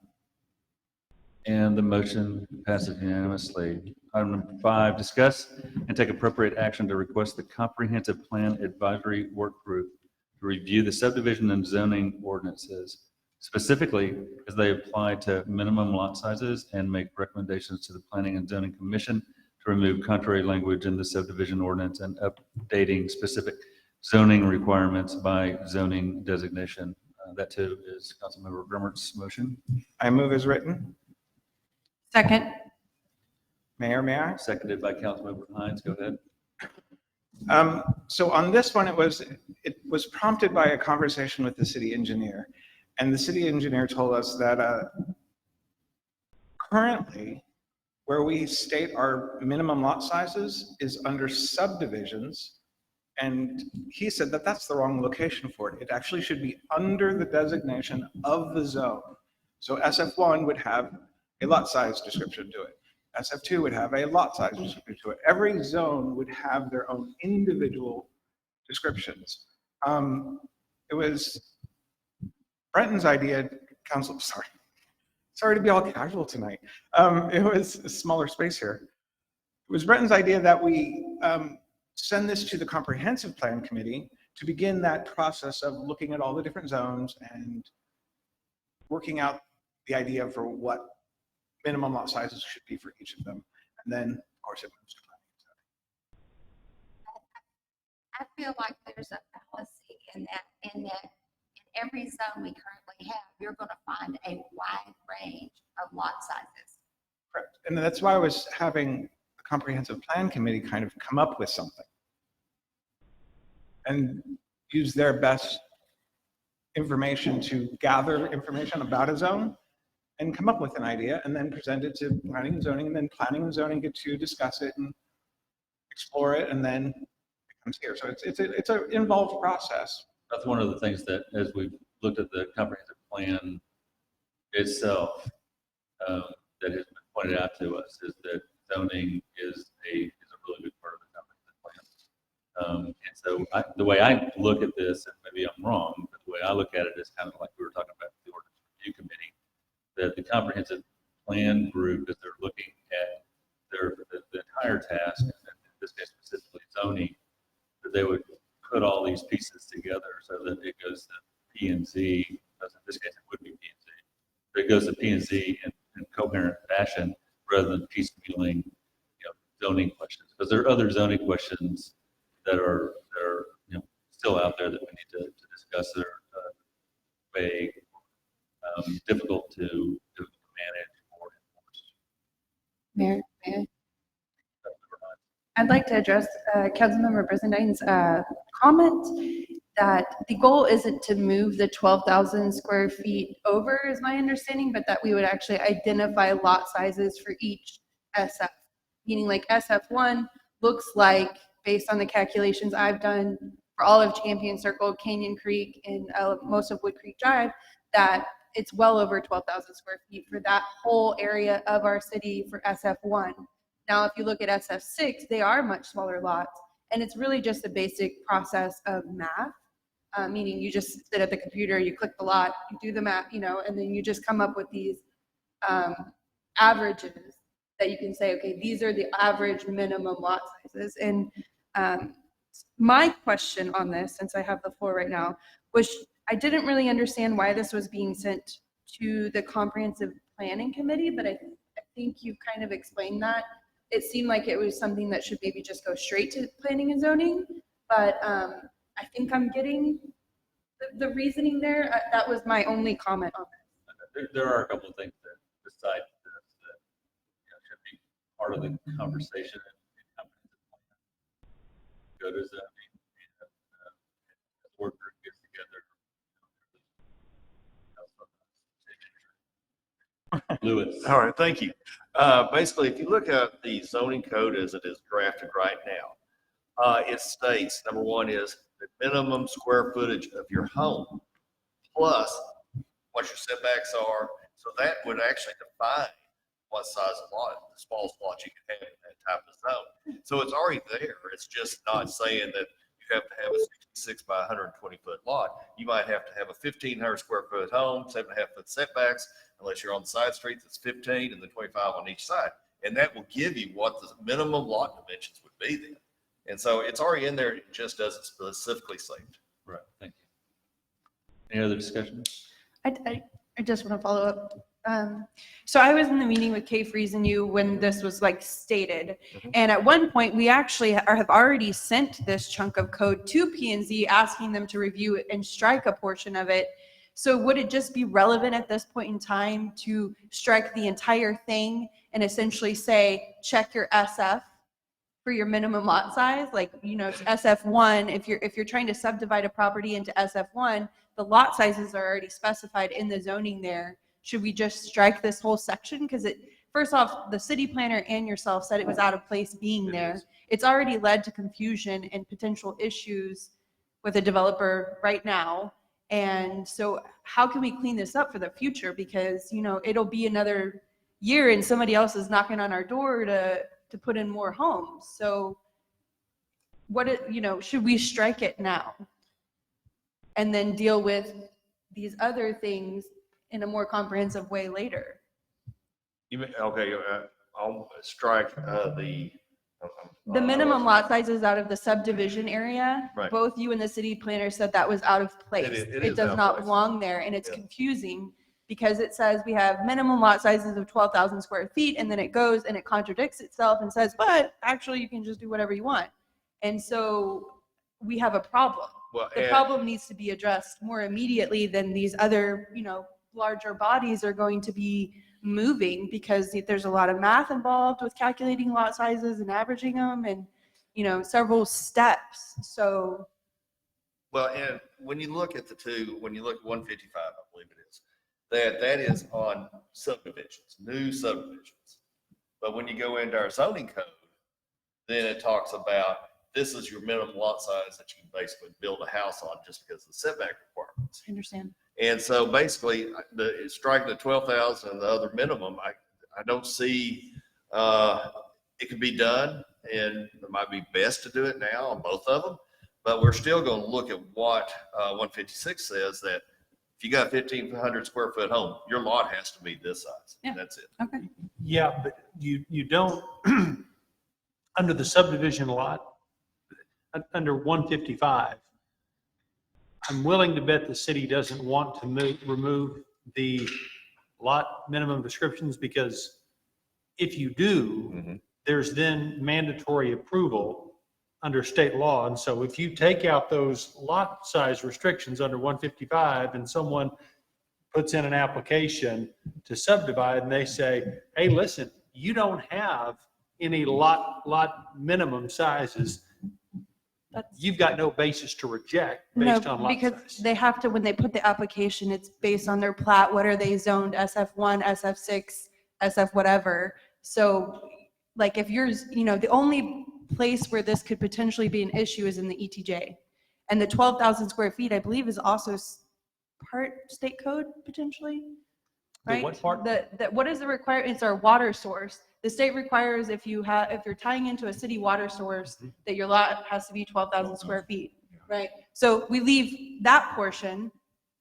And the motion passes unanimously. Item number 5, discuss and take appropriate action to request the Comprehensive Plan Advisory Work Group to review the subdivision and zoning ordinances, specifically as they apply to minimum lot sizes, and make recommendations to the Planning and Zoning Commission to remove contrary language in the subdivision ordinance and updating specific zoning requirements by zoning designation. That too is Councilmember Grummer's motion. I move as written. Second. Mayor, may I? Seconded by Councilmember Hines. Go ahead. So on this one, it was prompted by a conversation with the city engineer. And the city engineer told us that currently, where we state our minimum lot sizes is under subdivisions. And he said that that's the wrong location for it. It actually should be under the designation of the zone. So SF1 would have a lot size description to it. SF2 would have a lot size description to it. Every zone would have their own individual descriptions. It was Brenton's idea, council, sorry to be all casual tonight. It was a smaller space here. It was Brenton's idea that we send this to the Comprehensive Plan Committee to begin that process of looking at all the different zones and working out the idea for what minimum lot sizes should be for each of them. And then, of course, it moves to planning. I feel like there's a fallacy in every zone we currently have, you're going to find a wide range of lot sizes. Correct. And that's why I was having the Comprehensive Plan Committee kind of come up with something and use their best information to gather information about a zone and come up with an idea and then present it to planning and zoning, and then planning and zoning get to discuss it and explore it, and then it comes here. So it's an involved process. That's one of the things that, as we've looked at the comprehensive plan itself, that has been pointed out to us, is that zoning is a really big part of the comprehensive plan. And so the way I look at this, and maybe I'm wrong, but the way I look at it is kind of like we were talking about the Ordinance Review Committee, that the comprehensive plan group, as they're looking at the entire task, and in this case specifically zoning, that they would put all these pieces together so that it goes to P and Z, because in this case it would be P and Z, but it goes to P and Z in coherent fashion rather than piecemealing, zoning questions, because there are other zoning questions that are still out there that we need to discuss that are vague, difficult to manage or enforce. Mayor, I'd like to address Councilmember Brisendine's comment that the goal isn't to move the 12,000 square feet over, is my understanding, but that we would actually identify lot sizes for each SF. Meaning like SF1 looks like, based on the calculations I've done for all of Champion Circle, Canyon Creek, and most of Woodcreek Drive, that it's well over 12,000 square feet for that whole area of our city for SF1. Now, if you look at SF6, they are much smaller lots, and it's really just a basic process of math, meaning you just sit at the computer, you click the lot, you do the math, and then you just come up with these averages that you can say, okay, these are the average minimum lot sizes. And my question on this, since I have the floor right now, was I didn't really understand why this was being sent to the Comprehensive Planning Committee, but I think you kind of explained that. It seemed like it was something that should maybe just go straight to planning and zoning, but I think I'm getting the reasoning there. That was my only comment on that. There are a couple of things that besides this that should be part of the conversation. Go to zoning and work group gets together. Lewis. All right, thank you. Basically, if you look at the zoning code as it is drafted right now, it states, number one is the minimum square footage of your home plus what your setbacks are. So that would actually define what size of lot, the smallest lot you can have in that type of zone. So it's already there. It's just not saying that you have to have a 66 by 120 foot lot. You might have to have a 1,500 square foot home, 7.5 foot setbacks, unless you're on the side street that's 15 and then 25 on each side. And that will give you what the minimum lot dimensions would be then. And so it's already in there. It just doesn't specifically say it. Right, thank you. Any other discussion? I just want to follow up. So I was in the meeting with Kay Freeze and you when this was like stated. And at one point, we actually have already sent this chunk of code to P&Z asking them to review it and strike a portion of it. So would it just be relevant at this point in time to strike the entire thing and essentially say, check your SF for your minimum lot size? Like, SF1, if you're trying to subdivide a property into SF1, the lot sizes are already specified in the zoning there. Should we just strike this whole section? Because first off, the city planner and yourself said it was out of place being there. It's already led to confusion and potential issues with a developer right now. And so how can we clean this up for the future? Because, it'll be another year and somebody else is knocking on our door to put in more homes. So should we strike it now and then deal with these other things in a more comprehensive way later? Okay, I'll strike the minimum lot sizes out of the subdivision area. Right. Both you and the city planner said that was out of place. It It is out does of not place. belong there, and it's Yeah. confusing because it says we have minimum lot sizes of 12,000 square feet, and then it goes and it contradicts itself and says, but actually you can just do whatever you want. And so we have a problem. Well, The and- problem needs to be addressed more immediately than these other, larger bodies are going to be moving, because there's a lot of math involved with calculating lot sizes and averaging them and, several steps. So Well, and when you look at when you look at 155, I believe it is, that is on subdivisions, new subdivisions. But when you go into our zoning code, then it talks about this is your minimum lot size that you can basically build a house on just because of the setback requirements. I understand. And so basically, striking the 12,000 and the other minimum, I don't see, it could be done, and it might be best to do it now on both of them. But we're still going to look at what 156 says, that if you got a 1,500 square foot home, your lot has to be this size. Yeah. That's it. Okay. Yeah, but you don't, under the subdivision lot, under 155, I'm willing to bet the city doesn't want to remove the lot minimum descriptions, because if you do, there's then mandatory approval under state law. And so if you take out those lot size restrictions under 155 and someone puts in an application to subdivide and they say, hey, listen, you don't have any lot minimum sizes, you've got no basis to reject based on lot because size. they have to, when they put the application, it's based on their plat. What are they zoned? SF1, SF6, SF whatever. So like if yours, the only place where this could potentially be an issue is in the ETJ. And the 12,000 square feet, I believe, is also part state code potentially, The right? what part? What is the requirement? It's our water source. The state requires if you're tying into a city water source, that your lot has to be 12,000 square feet, right? So we leave that portion,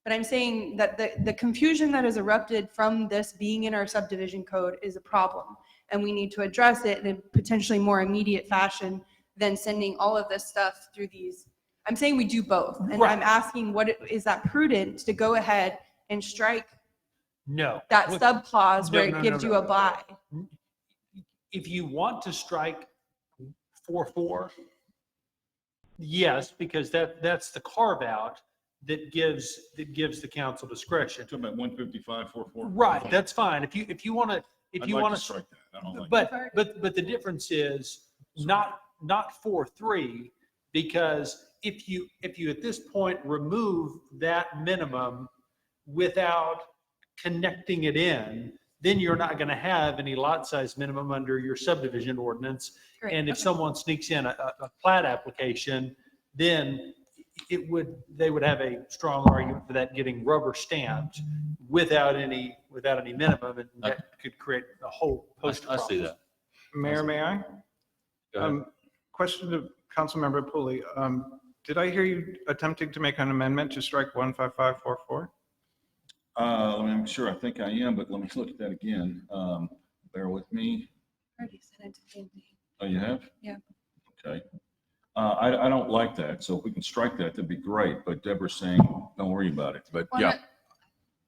but I'm saying that the confusion that has erupted from this being in our subdivision code is a problem. And we need to address it in a potentially more immediate fashion than sending all of this stuff through these. I'm saying we do both. And Right. I'm asking, is that prudent to go ahead and strike No. that Look, subclause where no, it gives you a buy? if you want to strike 4-4, yes, because that's the carve out that gives the council discretion. Talking about 155, 4. Right, that's fine. If you want to, I'd like to strike that. I don't like that. but the difference is not 4-3, because if you at this point remove that minimum without connecting it in, then you're not going to have any lot size minimum under your subdivision ordinance. Great, And if okay. someone sneaks in a plat application, then they would have a strong argument for that getting rubber stamped without any minimum, and that could create a whole host of I problems. see that. Mayor, may I? Go ahead. Question to Councilmember Pooley. Did I hear you attempting to make an amendment to strike 15544? Let me make sure. I think I am, but let me look at that again. Bear with me. Already sent it to P&Z. Oh, you have? Yeah. Okay. I don't like that. So if we can strike that, that'd be great. But Deborah's saying, don't worry about it. But yeah.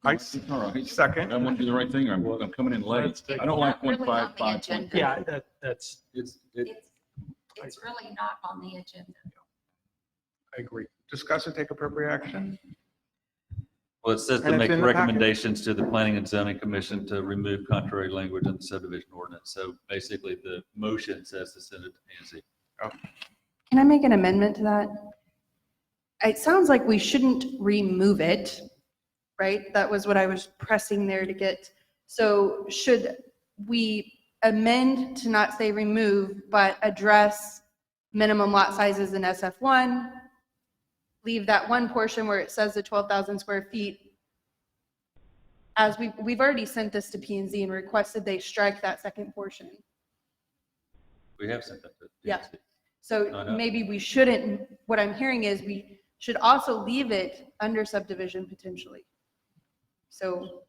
I All right. second. I want to do the right thing. I'm coming in late. I don't like Not really on the 155. agenda. Yeah, that's, It's really not on the agenda. I agree. Discuss and take appropriate action. Well, it says to And it's make in the packet. recommendations to the Planning and Zoning Commission to remove contrary language in the subdivision ordinance. So basically, the motion says to send it to P&Z. Can I make an amendment to that? It sounds like we shouldn't remove it, right? That was what I was pressing there to get. So should we amend to not say remove, but address minimum lot sizes in SF1? Leave that one portion where it says the 12,000 square feet. As we've already sent this to P&Z and requested they strike that second portion. We have sent that to Yeah. P&Z. So I know. maybe we shouldn't, what I'm hearing is we should also leave it under subdivision potentially. So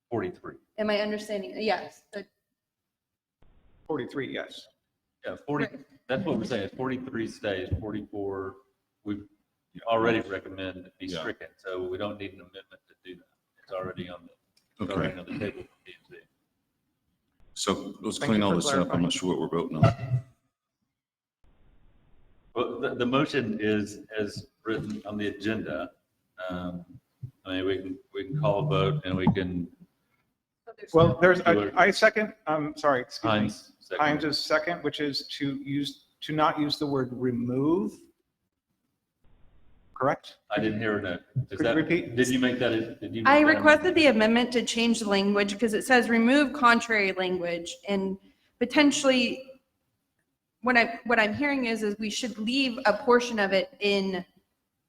43. am I understanding? Yes. 43, yes. Yeah, 40, that's what we're saying. 43 stays, 44, we already recommend be Yeah. stricken. So we don't need an amendment to do that. It's already on the Okay. table for P&Z. So let's Thank clean you all for this up. I'm clarifying. not sure what we're voting on. Well, the motion is as written on the agenda. I mean, we can call a vote and we can, Well, I second, sorry, excuse me. Heinz second. Heinz is second, which is to not use the word remove. Correct? I didn't hear it. Could you repeat? Did you make that? Did you? I make that requested the amendment to change the language because it says remove contrary language and potentially what I'm hearing is we should leave a portion of it in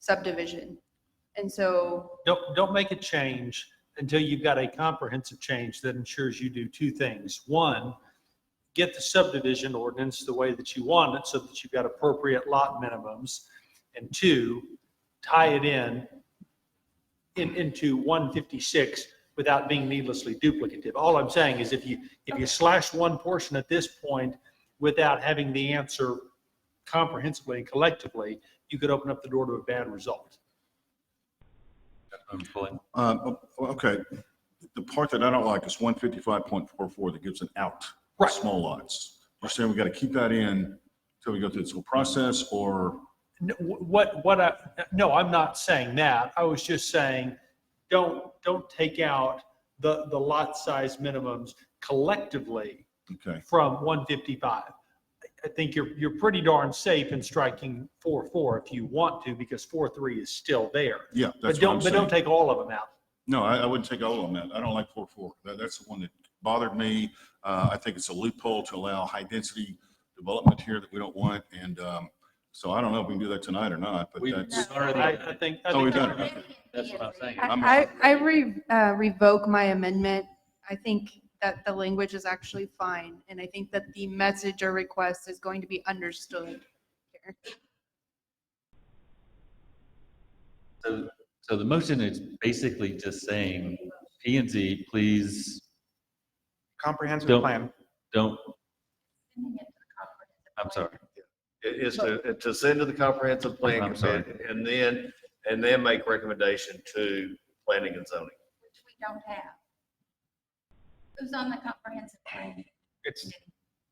subdivision. And so, Don't make a change until you've got a comprehensive change that ensures you do two things. One, get the subdivision ordinance the way that you want it so that you've got appropriate lot minimums. And two, tie it into 156 without being needlessly duplicative. All I'm saying is if you slash one portion at this point without having the answer comprehensively and collectively, you could open up the door to a bad result. I'm pulling. Okay. The part that I don't like is 155.44 that gives an out. Right. Small lots. You're saying we got to keep that in until we go through this whole process, or? No, I'm not saying that. I was just saying, don't take out the lot size minimums collectively Okay, from 155. I think you're pretty darn safe in striking 4-4 if you want to, because 4-3 is still there. yeah, that's But what I'm don't saying. take all of them out. No, I wouldn't take all of them out. I don't like 4-4. That's the one that bothered me. I think it's a loophole to allow high-density development here that we don't want. And so I don't know if we can do that tonight or not, but We- that's, I think. Oh, we've done it. Already in That's what I'm P&Z. saying. I revoke my amendment. I think that the language is actually fine, and I think that the message or request is going to be understood here. So the motion is basically just saying, P and Z, please Comprehensive Don't- plan. don't, Sending it to the comprehensive I'm plan. sorry. It is to send to the comprehensive plan I'm sorry. committee and then make recommendation to planning and zoning. Which we don't have. Who's on the comprehensive plan? It's,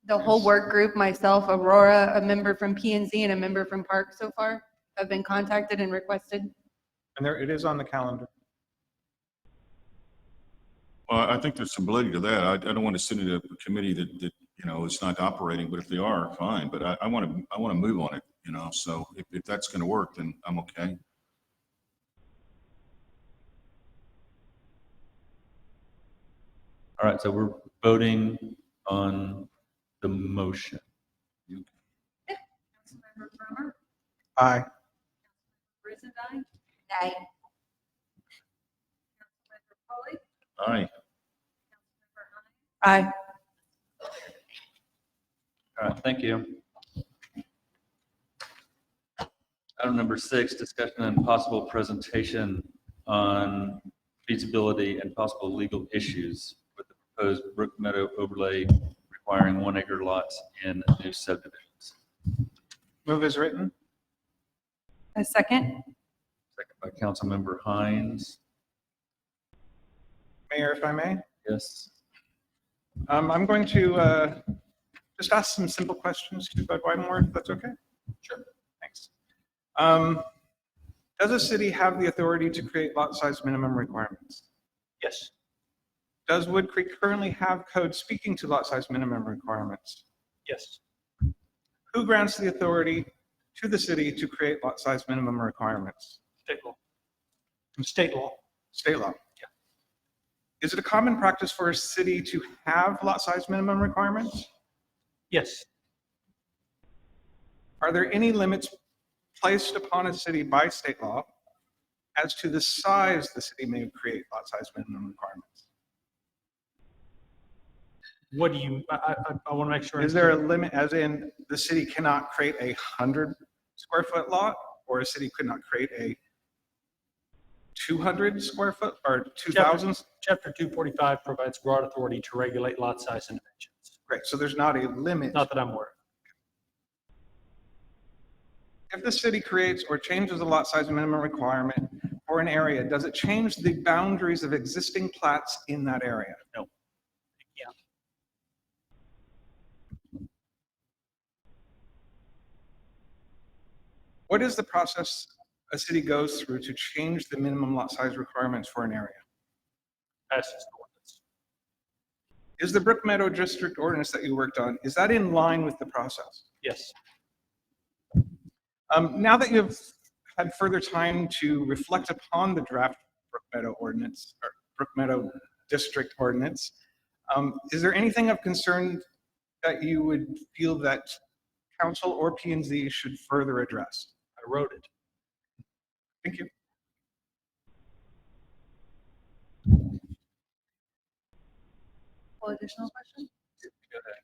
The whole work group, myself, Aurora, a member from P and Z, and a member from Park so far have been contacted and requested. and there, it is on the calendar. well, I think there's some validity to that. I don't want to send it to a committee that, is not operating, but if they are, fine. But I want to move on it, so if that's going to work, then I'm okay. All right, so we're voting on the motion. Councilmember Brummer, Aye. Brizendine, Nay. Councilmember Polley, Aye. Councilmember Hines, Aye. All right, thank you. Item number 6, discussion and possible presentation on feasibility and possible legal issues with the proposed Brook Meadow overlay requiring 1-acre lots in new subdivisions. Move as written. A second? Second by Councilmember Hines. Mayor, if I may. Yes. I'm going to just ask some simple questions to Bud Whitemore, if that's okay? Sure. Thanks. Does a city have the authority to create lot size minimum requirements? Yes. Does Woodcreek currently have code speaking to lot size minimum requirements? Yes. Who grants the authority to the city to create lot size minimum requirements? State law. State law. State law. Yeah. Is it a common practice for a city to have lot size minimum requirements? Yes. Are there any limits placed upon a city by state law as to the size the city may create lot size minimum requirements? What do you, I want to make sure. Is there a limit, as in the city cannot create a 100 square foot lot, or a city could not create a 200 square foot or 2,000? Chapter 245 provides broad authority to regulate lot size and dimensions. Great, so there's not a limit. Not that I'm aware of. If the city creates or changes the lot size minimum requirement for an area, does it change the boundaries of existing plats in that area? No. What is the process a city goes through to change the minimum lot size requirements for an area? Passes the ordinance. Is the Brook Meadow District ordinance that you worked on, is that in line with the process? Yes. Now that you've had further time to reflect upon the draft Brook Meadow ordinance, or Brook Meadow District ordinance, is there anything of concern that you would feel that council or P&Z should further address? I wrote it. Thank you. All additional questions? Go ahead.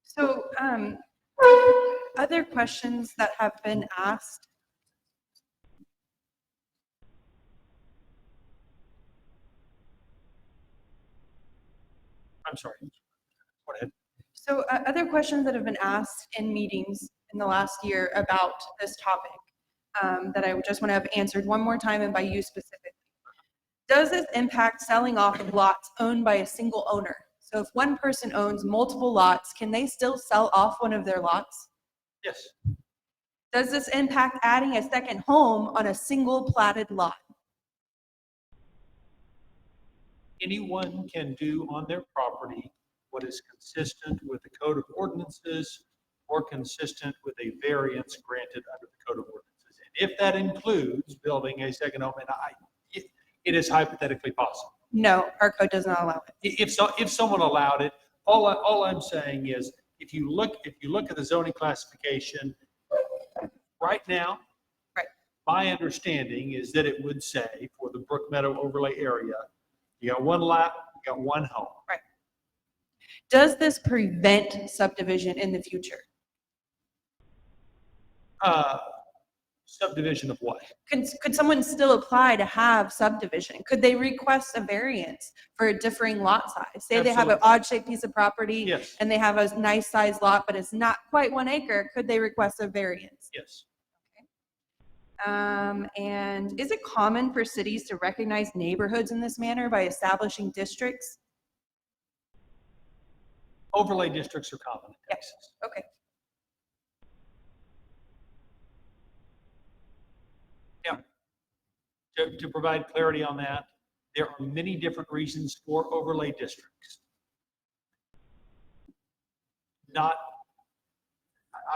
So, other questions that have been asked. I'm sorry. Go ahead. So, other questions that have been asked in meetings in the last year about this topic, that I just want to have answered one more time and by you specifically. Does this impact selling off of lots owned by a single owner? So if one person owns multiple lots, can they still sell off one of their lots? Yes. Does this impact adding a second home on a single platted lot? Anyone can do on their property what is consistent with the Code of Ordinances or consistent with a variance granted under the Code of Ordinances. And if that includes building a second home, and it is hypothetically possible. No, our code does not allow it. If someone allowed it, all I'm saying is, if you look at the zoning classification right now, Right. my understanding is that it would say for the Brook Meadow overlay area, you got one lot, you got one home. Does this prevent subdivision in the future? Subdivision of what? Could someone still apply to have subdivision? Could they request a variance for a differing lot size? Say they have an Absolutely. odd shaped piece of property Yes, and they have a nice sized lot, but it's not quite 1 acre. Could they request a variance? yes. And is it common for cities to recognize neighborhoods in this manner by establishing districts? Overlay districts are common in Yeah. Texas. Okay. To provide clarity on that, there are many different reasons for overlay districts.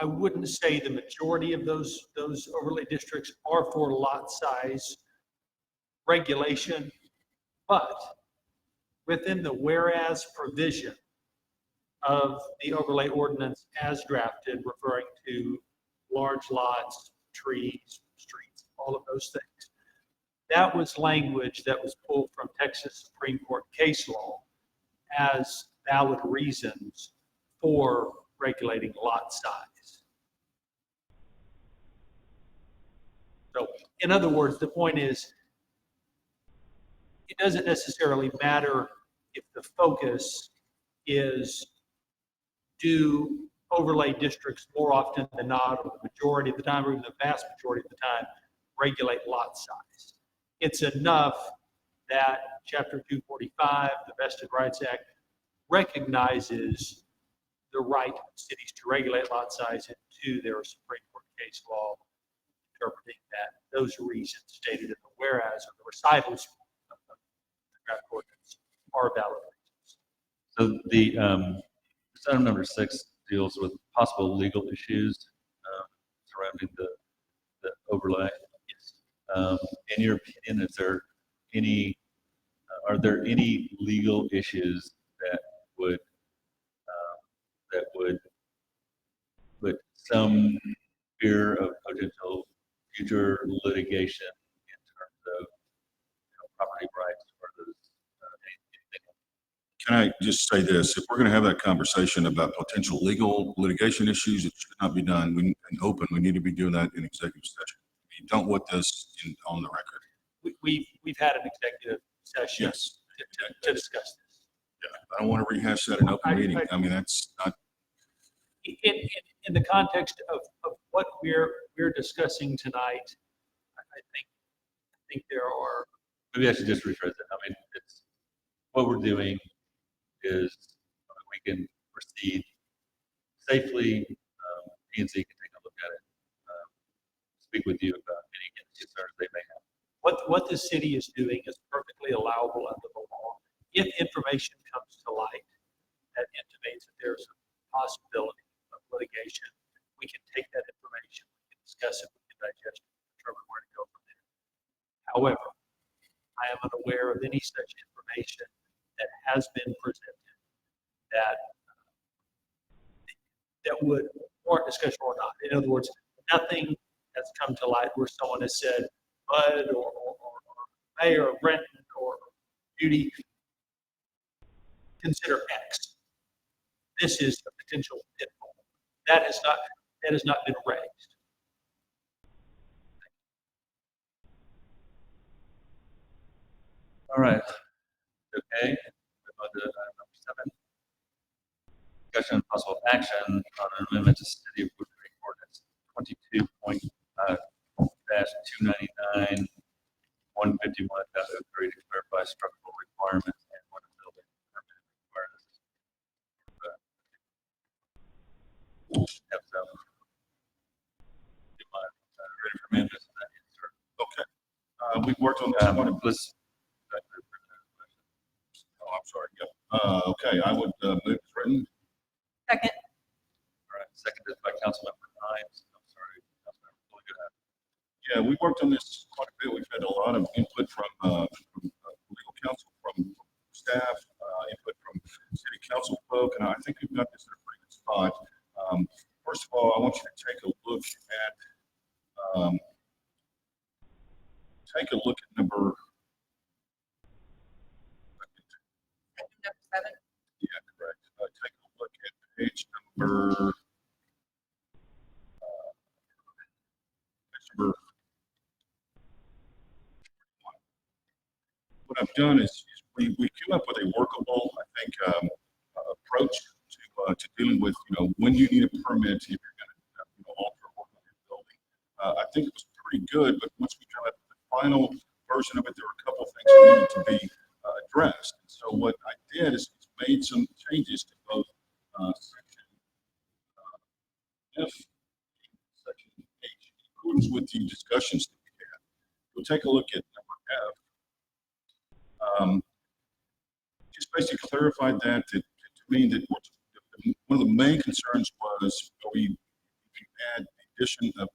I wouldn't say the majority of those overlay districts are for lot size regulation, but within the whereas provision of the overlay ordinance as drafted, referring to large lots, trees, streets, all of those things. That was language that was pulled from Texas Supreme Court case law as valid reasons for regulating lot size. So, in other words, the point is, it doesn't necessarily matter if the focus is do overlay districts more often than not, or the majority of the time, or even the vast majority of the time, regulate lot size. It's enough that Chapter 245, the Vested Rights Act, recognizes the right of cities to regulate lot size into their Supreme Court case law, interpreting that those reasons stated in the whereas or the recitals of the draft ordinance are valid reasons. So the item number 6 deals with possible legal issues surrounding the overlay. In your opinion, are there any legal issues that would put some fear of potential future litigation in terms of property rights or those anything? Can I just say this? If we're going to have that conversation about potential legal litigation issues, it should not be done in open. We need to be doing that in executive session. You don't want this on the record. We've had an executive session Yes. to discuss this. Yeah. I don't want to rehash that in open meeting. I mean, that's not, In the context of what we're discussing tonight, I think there are. Maybe I should just rephrase it. I mean, it's what we're doing is we can proceed safely. PNC can take a look at it, speak with you about any concerns they may have. What the city is doing is perfectly allowable under the law. If information comes to light that intimates that there's a possibility of litigation, we can take that information, we can discuss it, we can digest it, determine where to go from there. However, I am unaware of any such information that has been presented that would warrant discussion or not. In other words, nothing has come to light where someone has said, Bud or Mayor or Brenton or Judy, consider X. This is a potential pitfall. That has not been raised. All right. Okay. Move on to item number 7. Discussion and possible action on an amendment to City of Woodcreek Ordinance 22.-299, 151.03 to clarify structural requirements and what a building permit requires. Have some. Do you We've worked on this quite a bit. Let's, Oh, I'm sorry, yeah. Okay, I would move as written. Second. all right, seconded by Councilmember Hines. I'm sorry, Councilmember Foley, go ahead. Yeah, we've worked on this quite a bit. We've had a lot of input from legal counsel, from staff, input from city council folk, and I think we've got this in a pretty good spot. First of all, I want you to take a look at number. Number 7. Yeah, correct. Take a look at page number. What I've done is we came up with a workable, I think, approach to dealing with, when you need a permit if you're going to, alter or work on your building. I think it was pretty good, but once we got the final version of it, there were a couple of things that needed to be addressed. And so what I did is made some changes to both section F and section H in accordance with the discussions that we had. We'll take a look at number F. Just basically clarified that to mean that one of the main concerns was we add the addition of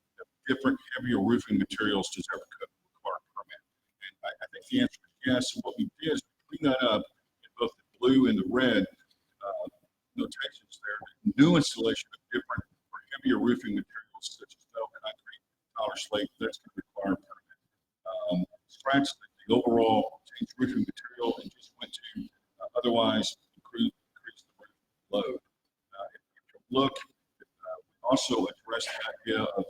different heavier roofing materials does ever require a permit. And I think the answer is yes. So what we did is clean that up in both the blue and the red notations there. New installation of different or heavier roofing materials such as stone, concrete, power slate, that's going to require a permit. Scratch the overall change roofing material and just went to otherwise increase the roof load. If you look, we also addressed the idea of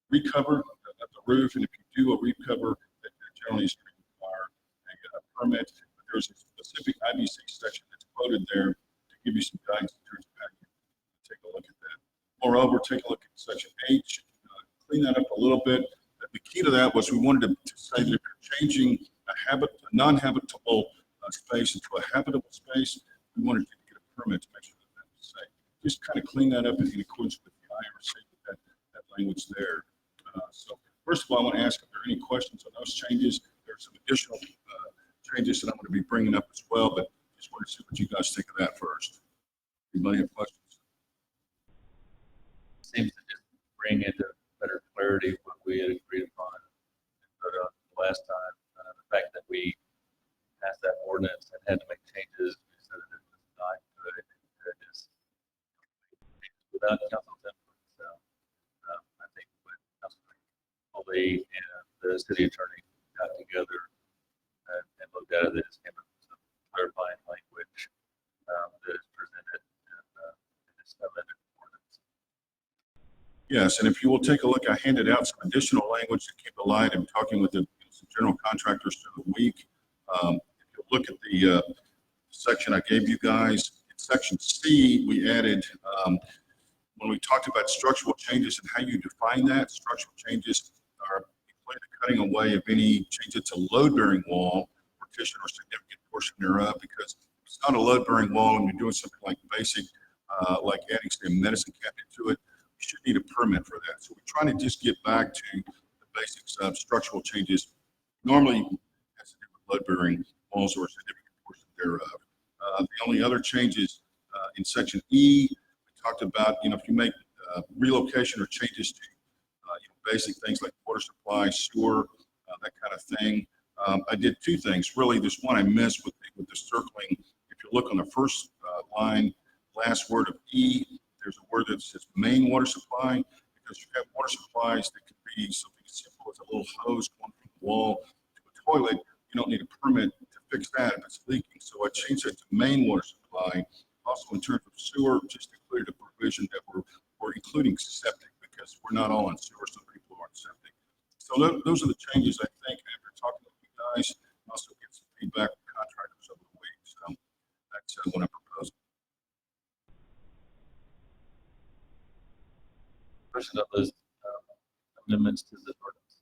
recover of the roof, and if you do a recover, that generally is going to require a permit. But there's a specific IBC section that's quoted there to give you some guidance in terms of how you take a look at that. Moreover, take a look at section H, clean that up a little bit. The key to that was we wanted to say that if you're changing a non-habitable space into a habitable space, we wanted you to get a permit to make sure that that was safe. Just kind of clean that up in accordance with the IRC, that language there. So first of all, I want to ask if there are any questions on those changes. There's some additional changes that I'm going to be bringing up as well, but just want to see what you guys think of that first. Anybody have questions? Seems to just bring into better clarity what we had agreed upon last time. The fact that we passed that ordinance and had to make changes, we said that it was not good. It just without council's input. So I think when Councilman Foley and the city attorney got together and looked at it, they just came up with some clarifying language that is presented in this amended ordinance. Yes, and if you will take a look, I handed out some additional language to keep alive. I'm talking with some general contractors through the week. If you look at the section I gave you guys, in section C, we added, when we talked about structural changes and how you define that, structural changes are the cutting away of any changes to load-bearing wall, partition, or significant portion thereof, because it's not a load-bearing wall and you're doing something like basic, like adding, say, a medicine cabinet to it, you should need a permit for that. So we're trying to just get back to the basics of structural changes. Normally, has to do with load-bearing walls or a significant portion thereof. The only other changes in section E, we talked about, if you make relocation or changes to basic things like water supply, sewer, that kind of thing. I did two things. Really, there's one I missed with the circling. If you look on the first line, last word of E, there's a word that says main water supply, because you have water supplies that could be something as simple as a little hose going from the wall to a toilet. You don't need a permit to fix that if it's leaking. So I changed it to main water supply. Also, in terms of sewer, just to clear the provision that we're including septic, because we're not all on sewer, some people are on septic. So those are the changes, I think, after talking with you guys. Also get some feedback from contractors over the week. So that's what I'm proposing. Question of those amendments to the ordinance.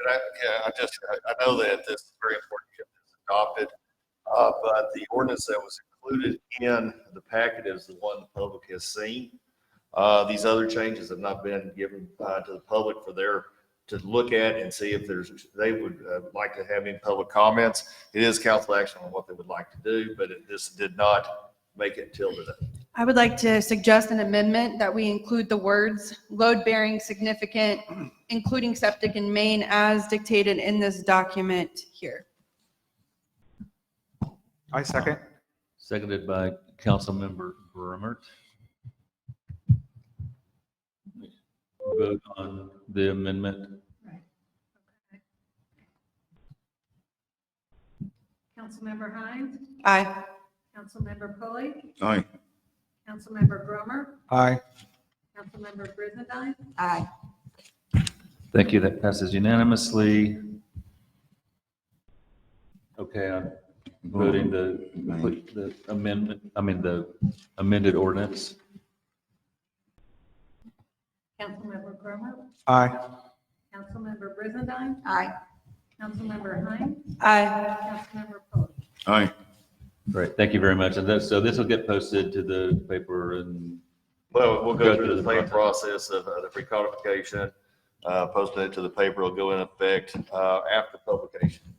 I know that this is very important to get this adopted, but the ordinance that was included in the packet is the one the public has seen. These other changes have not been given to the public for to look at and see if they would like to have any public comments. It is council action on what they would like to do, but this did not make it till today. I would like to suggest an amendment that we include the words load-bearing significant, including septic and main, as dictated in this document here. I second. Seconded by Councilmember Brummert. Vote on the amendment. Councilmember Hines, Aye. Councilmember Pulley, Aye. Councilmember Brummer, Aye. Councilmember Brizendine, Aye. Thank you. That passes unanimously. Okay, I'm voting the amendment, the amended ordinance. Councilmember Brummer, Aye. Councilmember Brizendine, Aye. Councilmember Hines, Aye. Councilmember Pulley. Aye. Great, thank you very much. And so this will get posted to the paper and, Well, we'll go through the same process. process of the pre-codification, posting it to the paper. It'll go in effect after publication.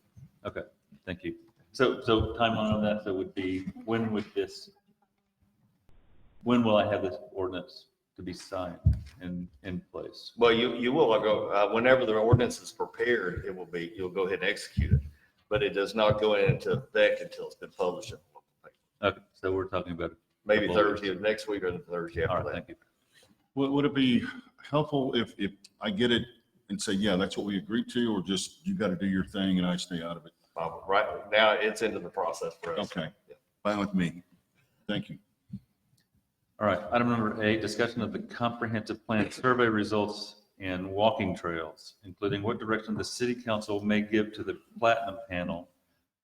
okay, thank you. So timeline on that, so would be, when will I have this ordinance to be signed and in place? Well, you will go, whenever the ordinance is prepared, you'll go ahead and execute it. But it does not go into effect until it's been published in the local paper. Okay, so we're talking about, Maybe Couple of Thursday of next week or the Thursday all after right, that. thank you. Would it be helpful if I get it and say, yeah, that's what we agreed to, or just you got to do your thing and I stay out of it? Right now, it's into the process for us. Okay. Yeah. Fine with me. Thank you. All right, item number 8, discussion of the comprehensive plan survey results and walking trails, including what direction the city council may give to the Platinum Panel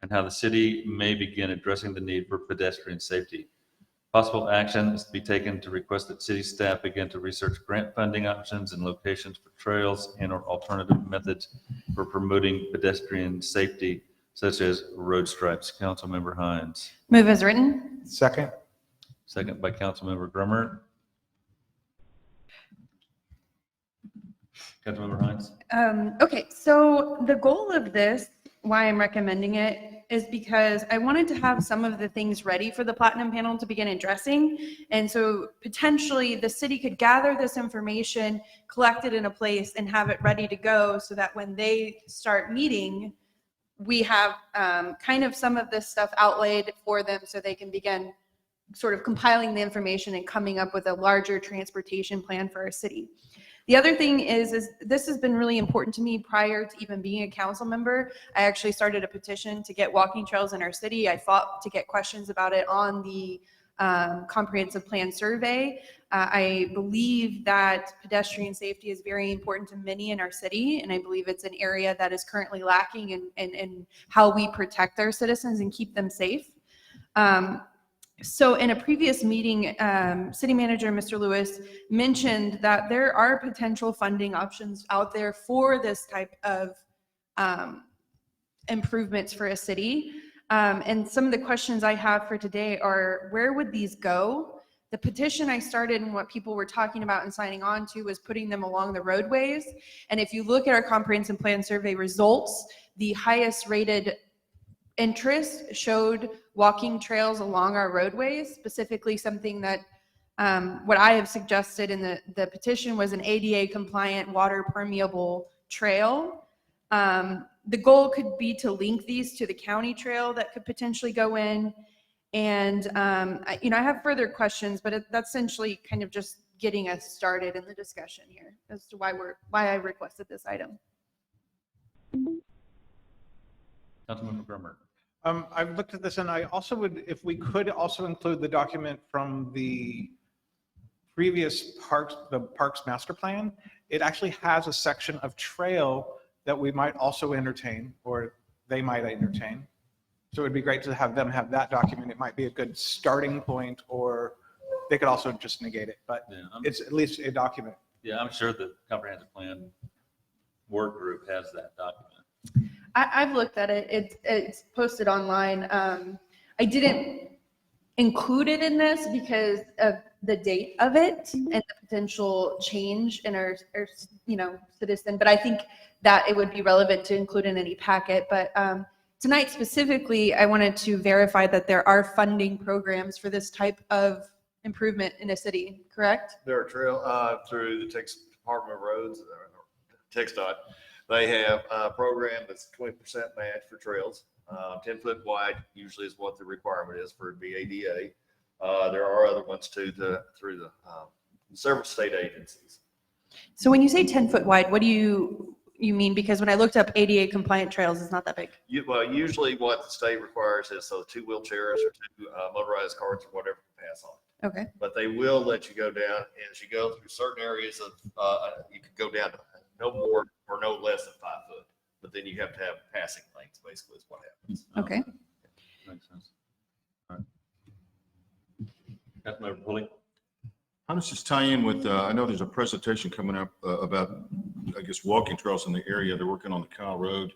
and how the city may begin addressing the need for pedestrian safety. Possible action is to be taken to request that city staff begin to research grant funding options and locations for trails and or alternative methods for promoting pedestrian safety, such as road stripes. Councilmember Hines. Move as written. Second. Second by Councilmember Grummer. Councilmember Hines. Okay, so the goal of this, why I'm recommending it, is because I wanted to have some of the things ready for the Platinum Panel to begin addressing. And so potentially the city could gather this information, collect it in a place, and have it ready to go so that when they start meeting, we have kind of some of this stuff outlaid for them so they can begin sort of compiling the information and coming up with a larger transportation plan for our city. The other thing is this has been really important to me prior to even being a council member. I actually started a petition to get walking trails in our city. I fought to get questions about it on the comprehensive plan survey. I believe that pedestrian safety is very important to many in our city, and I believe it's an area that is currently lacking in how we protect our citizens and keep them safe. So in a previous meeting, City Manager Mr. Lewis mentioned that there are potential funding options out there for this type of improvements for a city. And some of the questions I have for today are, where would these go? The petition I started and what people were talking about and signing on to was putting them along the roadways. And if you look at our comprehensive plan survey results, the highest rated interest showed walking trails along our roadways, specifically something that what I have suggested in the petition was an ADA compliant water permeable trail. The goal could be to link these to the county trail that could potentially go in. And I have further questions, but that's essentially kind of just getting us started in the discussion here as to why I requested this item. Councilmember Grummer. I've looked at this and I also would, if we could also include the document from the previous parks master plan, it actually has a section of trail that we might also entertain, or they might entertain. So it'd be great to have them have that document. It might be a good starting point, or they could also just negate it, but Yeah, it's at least a document. Yeah, I'm sure the comprehensive plan work group has that document. I've looked at it. It's posted online. I didn't include it in this because of the date of it and the potential change in our citizen, but I think that it would be relevant to include in any packet. But tonight specifically, I wanted to verify that there are funding programs for this type of improvement in a city, correct? There are through the Texas Department of Roads, TxDOT, they have a program that's 20% match for trails. 10 foot wide usually is what the requirement is for BADA. There are other ones too, through the several state agencies. So when you say 10-foot wide, what do you mean? Because when I looked up ADA compliant trails, it's not that big. Well, usually what the state requires is so 2 wheelchairs or 2 motorized carts or whatever can pass on. Okay. But they will let you go down, and as you go through certain areas of, you can go down to no more or no less than 5 foot. But then you have to have passing lanes, basically, is what happens. Okay. Makes sense. All right. Councilmember Pulley? How does this tie in with, I know there's a presentation coming up about, I guess, walking trails in the area. They're working on the Kyle Road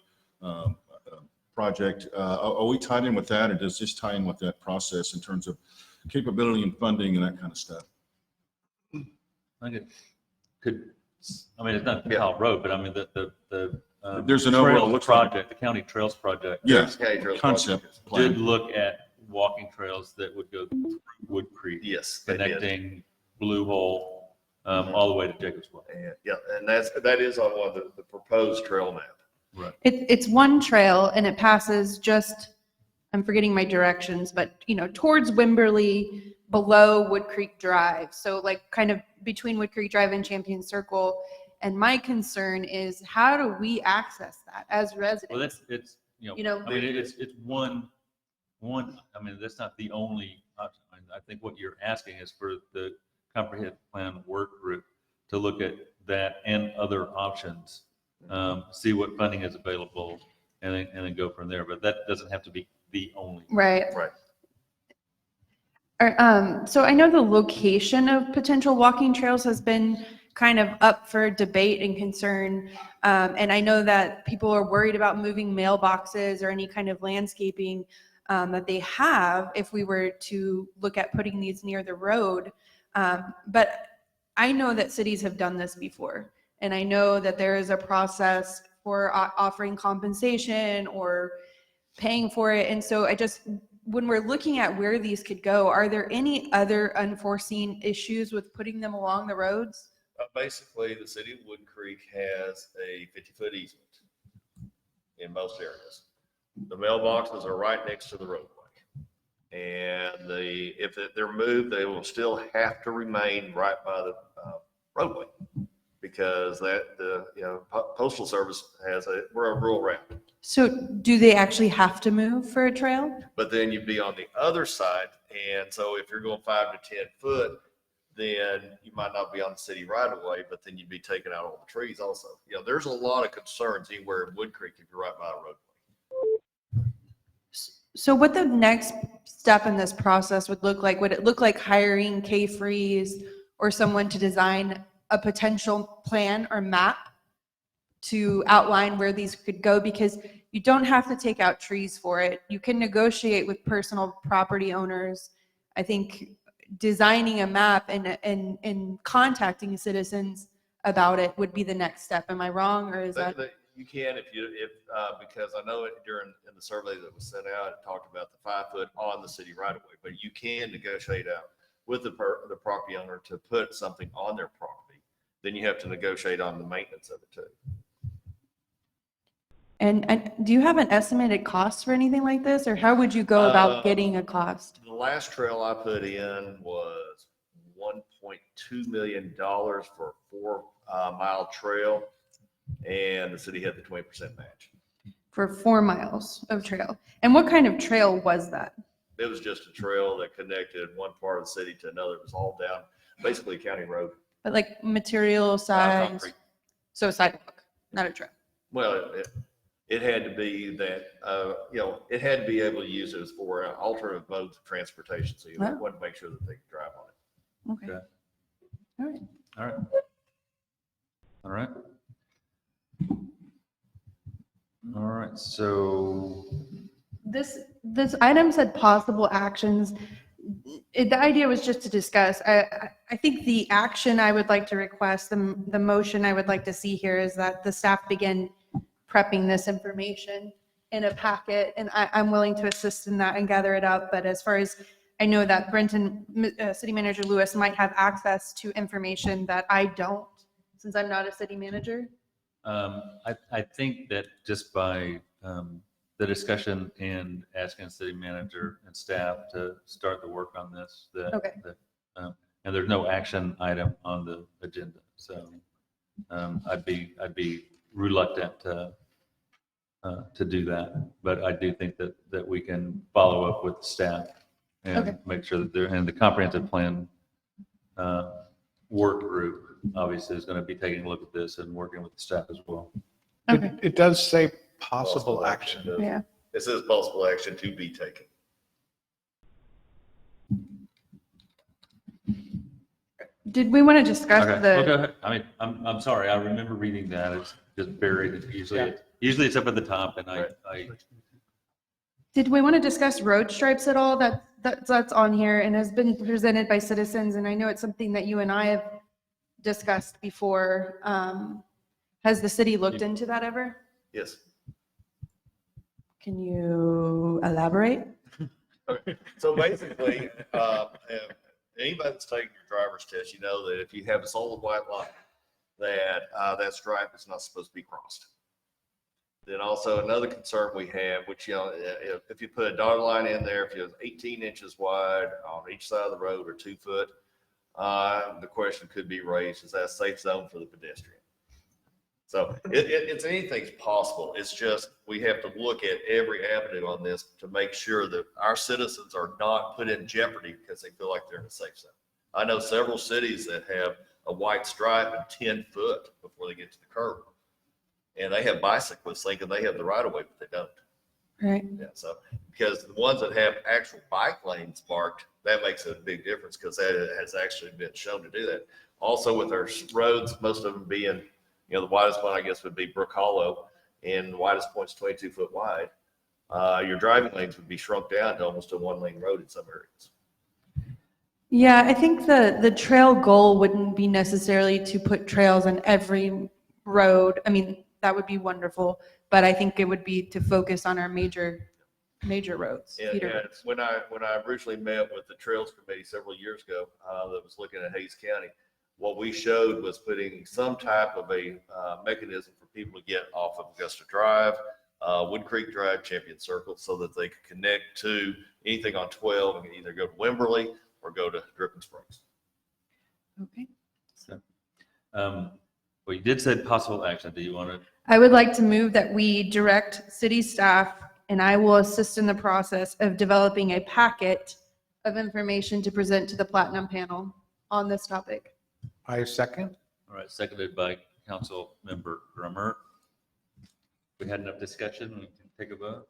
project. Are we tied in with that, or does this tie in with that process in terms of capability and funding and that kind of stuff? I think it could, I mean, it's not Kyle Road, but I mean, There's an trails overall looks like- project, the county trails project. Yeah, County Trails concept Project. plan. Did look at walking trails that would go through Woodcreek, Yes, they did. connecting Blue Hole all the way to Jacobs Well. And, yeah, and that is on one of the proposed trail map. It's one trail and it passes just, I'm forgetting my directions, but towards Wimberley, below Woodcreek Drive. So like kind of between Woodcreek Drive and Champion Circle. And my concern is, how do we access that as residents? Well, it's I mean, it's one, I mean, that's not the only option. I think what you're asking is for the comprehensive plan work group to look at that and other options, see what funding is available, and then go from there. But that doesn't have to be the only. Right. Right. So I know the location of potential walking trails has been kind of up for debate and concern. And I know that people are worried about moving mailboxes or any kind of landscaping that they have if we were to look at putting these near the road. But I know that cities have done this before. And I know that there is a process for offering compensation or paying for it. And so when we're looking at where these could go, are there any other unforeseen issues with putting them along the roads? Basically, the city of Woodcreek has a 50-foot easement in most areas. The mailboxes are right next to the roadway. And if they're moved, they will still have to remain right by the roadway, because Postal Service we're a rural route. So do they actually have to move for a trail? But then you'd be on the other side, and so if you're going 5 to 10 foot, then you might not be on the city right away, but then you'd be taking out all the trees also. There's a lot of concerns anywhere in Woodcreek if you're right by a roadway. So what the next step in this process would look like? Would it look like hiring K-Freeze or someone to design a potential plan or map to outline where these could go? Because you don't have to take out trees for it. You can negotiate with personal property owners. I think designing a map and contacting citizens about it would be the next step. Am I wrong, or is that? You can because I know in the survey that was sent out, it talked about the 5 foot on the city right away, but you can negotiate out with the property owner to put something on their property. Then you have to negotiate on the maintenance of it too. And do you have an estimated cost for anything like this, or how would you go about getting a cost? The last trail I put in was $1.2 million for a 4-mile trail, and the city had the 20% match. For 4 miles of trail. And what kind of trail was that? It was just a trail that connected one part of the city to another. It was all down, basically a county road. But like material size? Concrete. So a sidewalk, not a trail. Well, it had to be that, it had to be able to use it for alternative modes of transportation. So you Wow. want to make sure that they could drive on it. Okay. Okay. All right. All right. All right. All right. So This item said possible actions. The idea was just to discuss. I think the action I would like to request, the motion I would like to see here is that the staff begin prepping this information in a packet, and I'm willing to assist in that and gather it up. But as far as I know that City Manager Lewis might have access to information that I don't, since I'm not a city manager. I think that just by the discussion and asking the city manager and staff to start the work on this, Okay. and there's no action item on the agenda. So I'd be reluctant to do that, but I do think that we can follow up with staff and Okay. make sure that they're, and the comprehensive plan work group obviously is going to be taking a look at this and working with the staff as well. Okay. It does say possible action. Yeah. It says possible action to be taken. Did we want to discuss Okay, well, go the, ahead. I mean, I'm sorry, I remember reading that. It's just buried. Usually it's up at the top, and I did we want to discuss road stripes at all? That's on here and has been presented by citizens, and I know it's something that you and I have discussed before. Has the city looked into that ever? Yes. Can you elaborate? Okay. So basically, anybody that's taken your driver's test, you know that if you have a solid white line, that stripe is not supposed to be crossed. Then also another concern we have, which, if you put a dotted line in there, if it's 18 inches wide on each side of the road or 2 foot, the question could be raised, is that a safe zone for the pedestrian? So it's anything's possible. It's just, we have to look at every avenue on this to make sure that our citizens are not put in jeopardy because they feel like they're in a safe zone. I know several cities that have a white stripe and 10 foot before they get to the curb. And they have bicyclists thinking they have the right of way, but they don't. Right. Yeah, so, because the ones that have actual bike lanes marked, that makes a big difference because that has actually been shown to do that. Also with our roads, most of them being, the widest one, I guess, would be Brook Hollow, and the widest point's 22 foot wide. Your driving lanes would be shrunk down to almost a 1-lane road in some areas. Yeah, I think the trail goal wouldn't be necessarily to put trails on every road. I mean, that would be wonderful, but I think it would be to focus on our major roads. And feeder roads. when I originally met with the Trails Committee several years ago, that was looking at Hayes County, what we showed was putting some type of a mechanism for people to get off of Augusta Drive, Woodcreek Drive, Champion Circle, so that they could connect to anything on 12 and either go to Wimberley or go to Dripping Springs. Okay. so, well, you did say possible action. Do you want to? I would like to move that we direct city staff, and I will assist in the process of developing a packet of information to present to the Platinum Panel on this topic. I second. All right, seconded by Council Member Grummer. We had enough discussion. We can take a vote.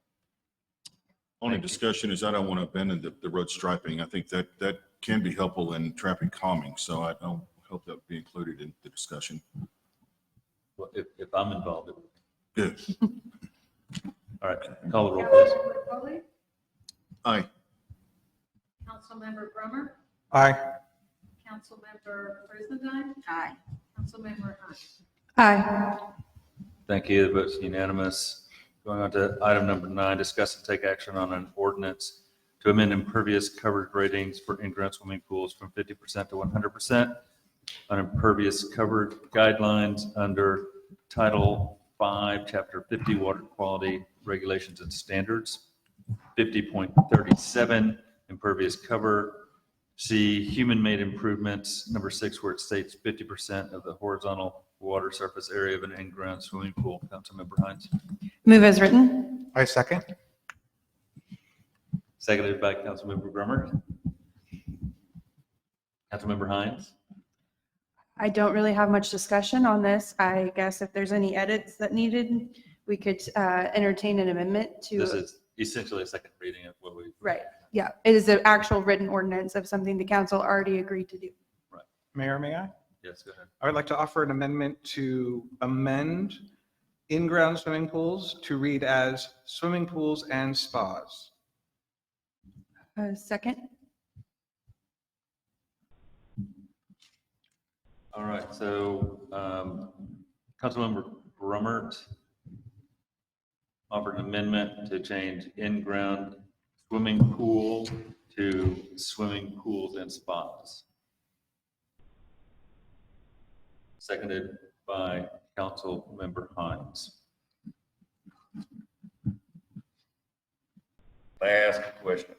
Only Thank you. discussion is I don't want to abandon the road striping. I think that can be helpful in traffic calming, so I don't hope that be included in the discussion. Well, if I'm involved, it would. Good. All right, call the roll, please. Councilmember Foley, Aye. Councilmember Brummer, Aye. Councilmember Brizendine, Aye. Councilmember Hunt. Aye. Thank you. The vote's unanimous. Going on to item number 9, discuss and take action on an ordinance to amend impervious coverage ratings for in-ground swimming pools from 50% to 100% on impervious coverage guidelines under Title 5, Chapter 50, Water Quality Regulations and Standards, 50.37, impervious cover. C, human-made improvements. Number 6, where it states 50% of the horizontal water surface area of an in-ground swimming pool. Councilmember Hines. Move as written. I second. Seconded by Councilmember Grummer. Councilmember Hines. I don't really have much discussion on this. I guess if there's any edits that needed, we could entertain an amendment This to, is essentially a second reading of what we. right, yeah. It is an actual written ordinance of something the council already agreed to do. Mayor, may I? Yes, go ahead. I would like to offer an amendment to amend in-ground swimming pools to read as swimming pools and spas. Second? All right, so Councilmember Brummert offered an amendment to change in-ground swimming pool to swimming pools and spas. Seconded by Councilmember Hines. May I ask a question?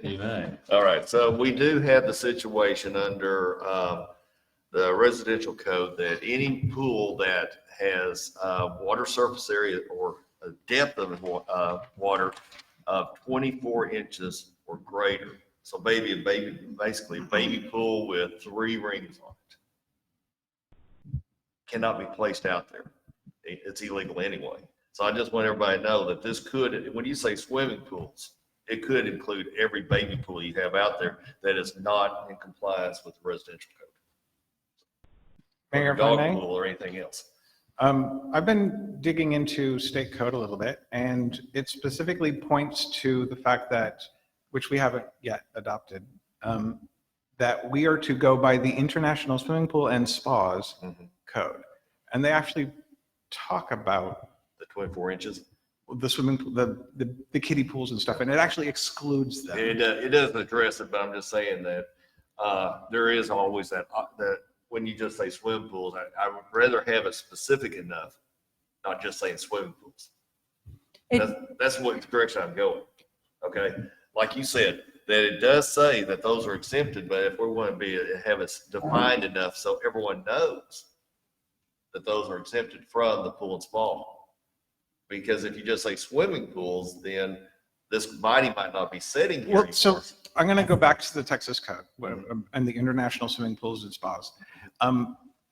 You may. All right, so we do have the situation under the residential code that any pool that has water surface area or a depth of water of 24 inches or greater. So basically a baby pool with 3 rings on it cannot be placed out there. It's illegal anyway. So I just want everybody to know that this could, when you say swimming pools, it could include every baby pool you have out there that is not in compliance with the residential code. Mayor, Or if I dog may? pool or anything else. I've been digging into state code a little bit, and it specifically points to the fact that, which we haven't yet adopted, that we are to go by the International Swimming Pool and Spas code. And they actually talk about The 24 inches. the swimming pool, the kiddie pools and stuff, and it actually excludes them. It doesn't address it, but I'm just saying that there is always that when you just say swim pools, I would rather have it specific enough, not just saying swimming pools. That's what direction I'm going. Okay, like you said, that it does say that those are exempted, but if we want to have it defined enough so everyone knows that those are exempted from the pool and spa. Because if you just say swimming pools, then this body might not be sitting here. Well, so anymore. I'm going to go back to the Texas code and the International Swimming Pools and Spas.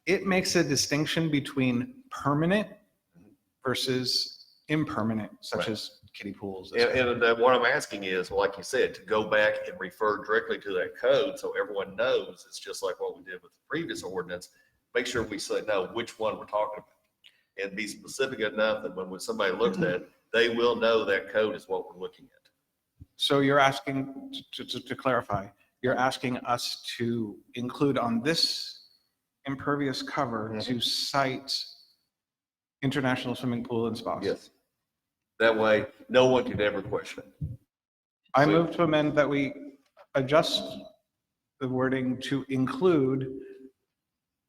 It makes a distinction between permanent versus impermanent, such Right. as kiddie pools. And what I'm asking is, like you said, to go back and refer directly to that code so everyone knows, it's just like what we did with the previous ordinance. Make sure we know which one we're talking about and be specific enough that when somebody looks at it, they will know that code is what we're looking at. So you're asking, to clarify, you're asking us to include on this impervious cover to cite International Swimming Pool and Spas? Yes. That way, no one can ever question it. I move to amend that we adjust the wording to include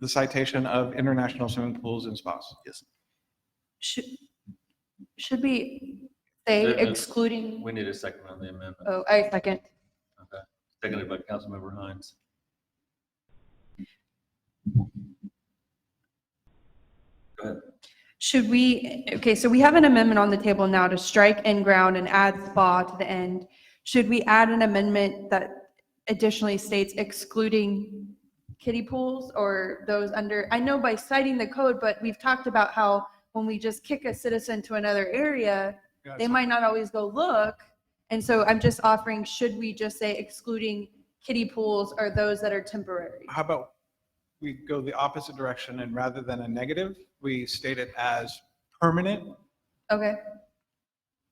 the citation of International Swimming Pools and Spas. Yes. Should we say There- excluding? We need a second on the amendment. Oh, I second. Okay. Seconded by Councilmember Hines. Go ahead. Should we, okay, so we have an amendment on the table now to strike in ground and add spa to the end. Should we add an amendment that additionally states excluding kiddie pools or those under, I know by citing the code, but we've talked about how when we just kick a citizen to another area, they might not always go look. And so I'm just offering, should we just say excluding kiddie pools or those that are temporary? How about we go the opposite direction, and rather than a negative, we state it as permanent? Okay.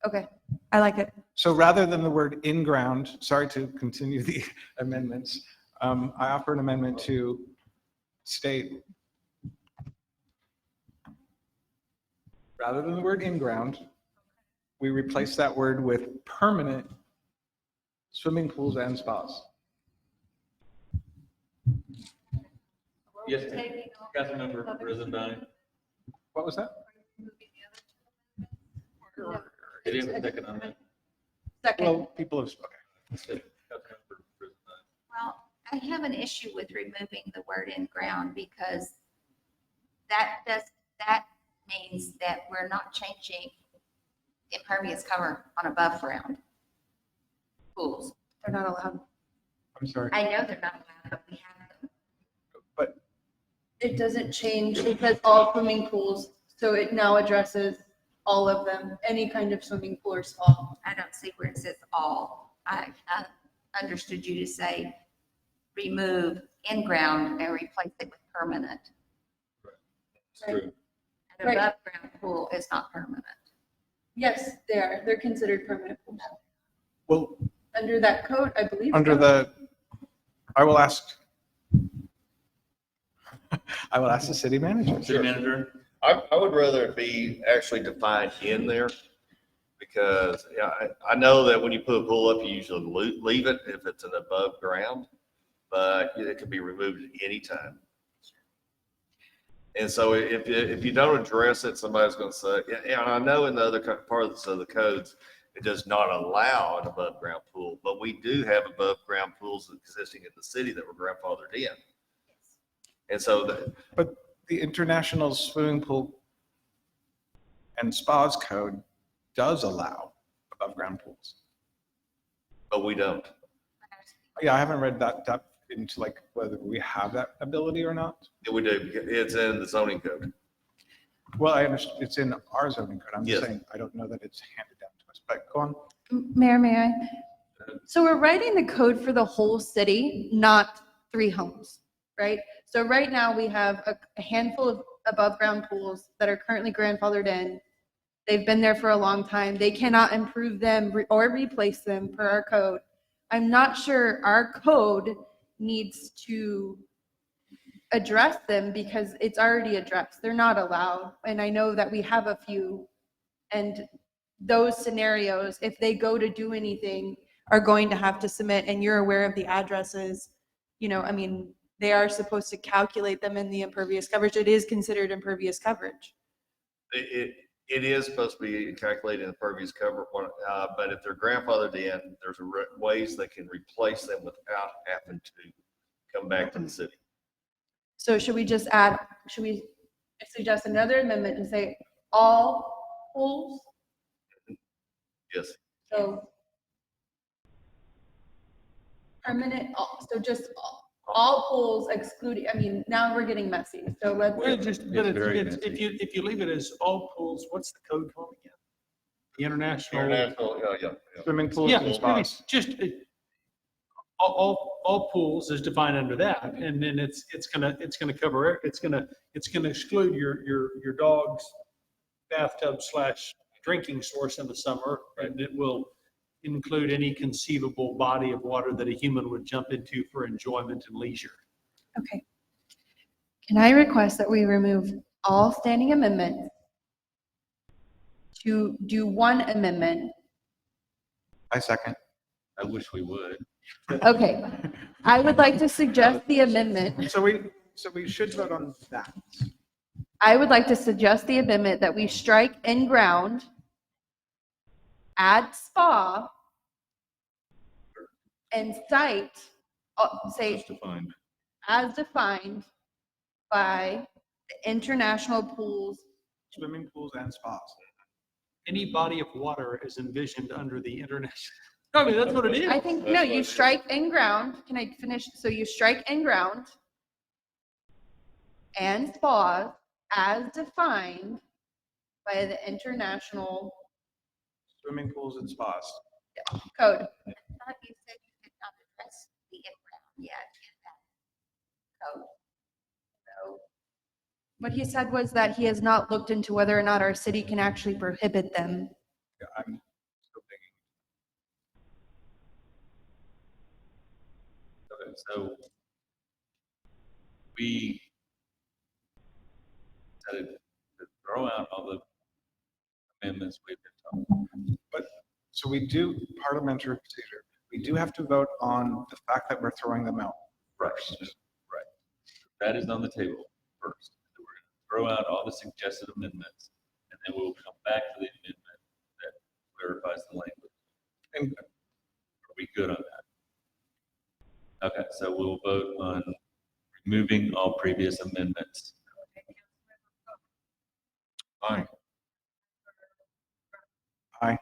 Okay, I like it. So rather than the word in ground, sorry to continue the amendments, I offer an amendment to state, rather than the word in ground, we replace that word with permanent swimming pools and spas. Yes, Councilmember Brizendine. What was that? It is a second on that. Second. Well, people have spoken. Councilmember Brizendine. Well, I have an issue with removing the word in ground because that means that we're not changing impervious cover on above ground pools. They're not allowed. I'm sorry. I know they're not allowed, but we have them. But It doesn't change. It says all swimming pools, so it now addresses all of them, any kind of swimming pool or spa. I don't see where it says all. I understood you to say remove in ground and replace it with permanent. It's true. An Right. above ground pool is not permanent. Yes, they are. They're considered permanent pools. well, Under that code, I believe. under so. the, I will ask, I will ask the city manager. City manager? I would rather it be actually defined in there because yeah, I know that when you put a pool up, you usually leave it if it's an above ground, but it can be removed at any time. And so if you don't address it, somebody's going to say, and I know in the other parts of the codes, it does not allow an above ground pool, but we do have above ground pools existing in the city that were grandfathered in. And so But the International Swimming Pool and Spas Code does allow above ground pools. but we don't. Yeah, I haven't read that into like whether we have that ability or not. We do. It's in the zoning code. Well, I understand it's in our zoning code. I'm just Yes. saying, I don't know that it's handed down to us, but go on. Mayor, may I? So we're writing the code for the whole city, not 3 homes, right? So right now we have a handful of above ground pools that are currently grandfathered in. They've been there for a long time. They cannot improve them or replace them per our code. I'm not sure our code needs to address them because it's already addressed. They're not allowed. And I know that we have a few. And those scenarios, if they go to do anything, are going to have to submit, and you're aware of the addresses. You know, I mean, they are supposed to calculate them in the impervious coverage. It is considered impervious coverage. It is supposed to be calculated in the impervious cover, but if they're grandfathered in, there's ways they can replace them without having to come back to the city. So should we suggest another amendment and say all pools? Yes. So permanent, so just all pools excluding, I mean, now we're getting messy. So let's. Well, just, but It's very if you leave it as all pools, what's the code called again? The international. International, yeah. Swimming pools Yeah, and I mean, spas. just, all pools is defined under that, and then it's gonna cover, it's gonna exclude your dog's bathtub / drinking source in the summer, and it will include any conceivable body of water that a human would jump into for enjoyment and leisure. Okay. Can I request that we remove all standing amendments to do one amendment? I second. I wish we would. Okay. I would like to suggest the amendment. So we should vote on that. I would like to suggest the amendment that we strike in ground, add spa, and cite, say, Just defined. as defined by the international pools. Swimming pools and spas. Any body of water is envisioned under the international, I mean, that's what it is. I think, no, you strike in ground. Can I finish? So you strike in ground and spas as defined by the international Swimming pools and spas. code. I thought you said you did not address the in-ground yet in that code. So What he said was that he has not looked into whether or not our city can actually prohibit them. Yeah, I'm still thinking. Okay, so we decided to throw out all the amendments we've been talking about. So we do parliamentary procedure. We do have to vote on the fact that we're throwing them out first. Right. That is on the table first. So we're going to throw out all the suggested amendments, and then we'll come back to the amendment that clarifies the language. And Are we good on that? Okay, so we'll vote on removing all previous amendments. Fine. Aye.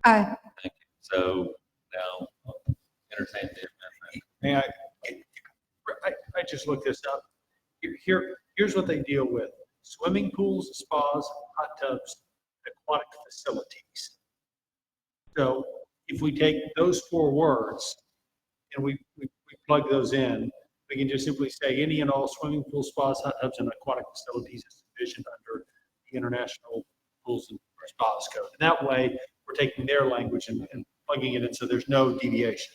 Aye. So now I'll entertain the amendment. may I, I just looked this up. Here's what they deal with: swimming pools, spas, hot tubs, aquatic facilities. So if we take those 4 words and we plug those in, we can just simply say any and all swimming pools, spas, hot tubs, and aquatic facilities is envisioned under the International Pools and Spas Code. And that way, we're taking their language and plugging it in, so there's no deviation.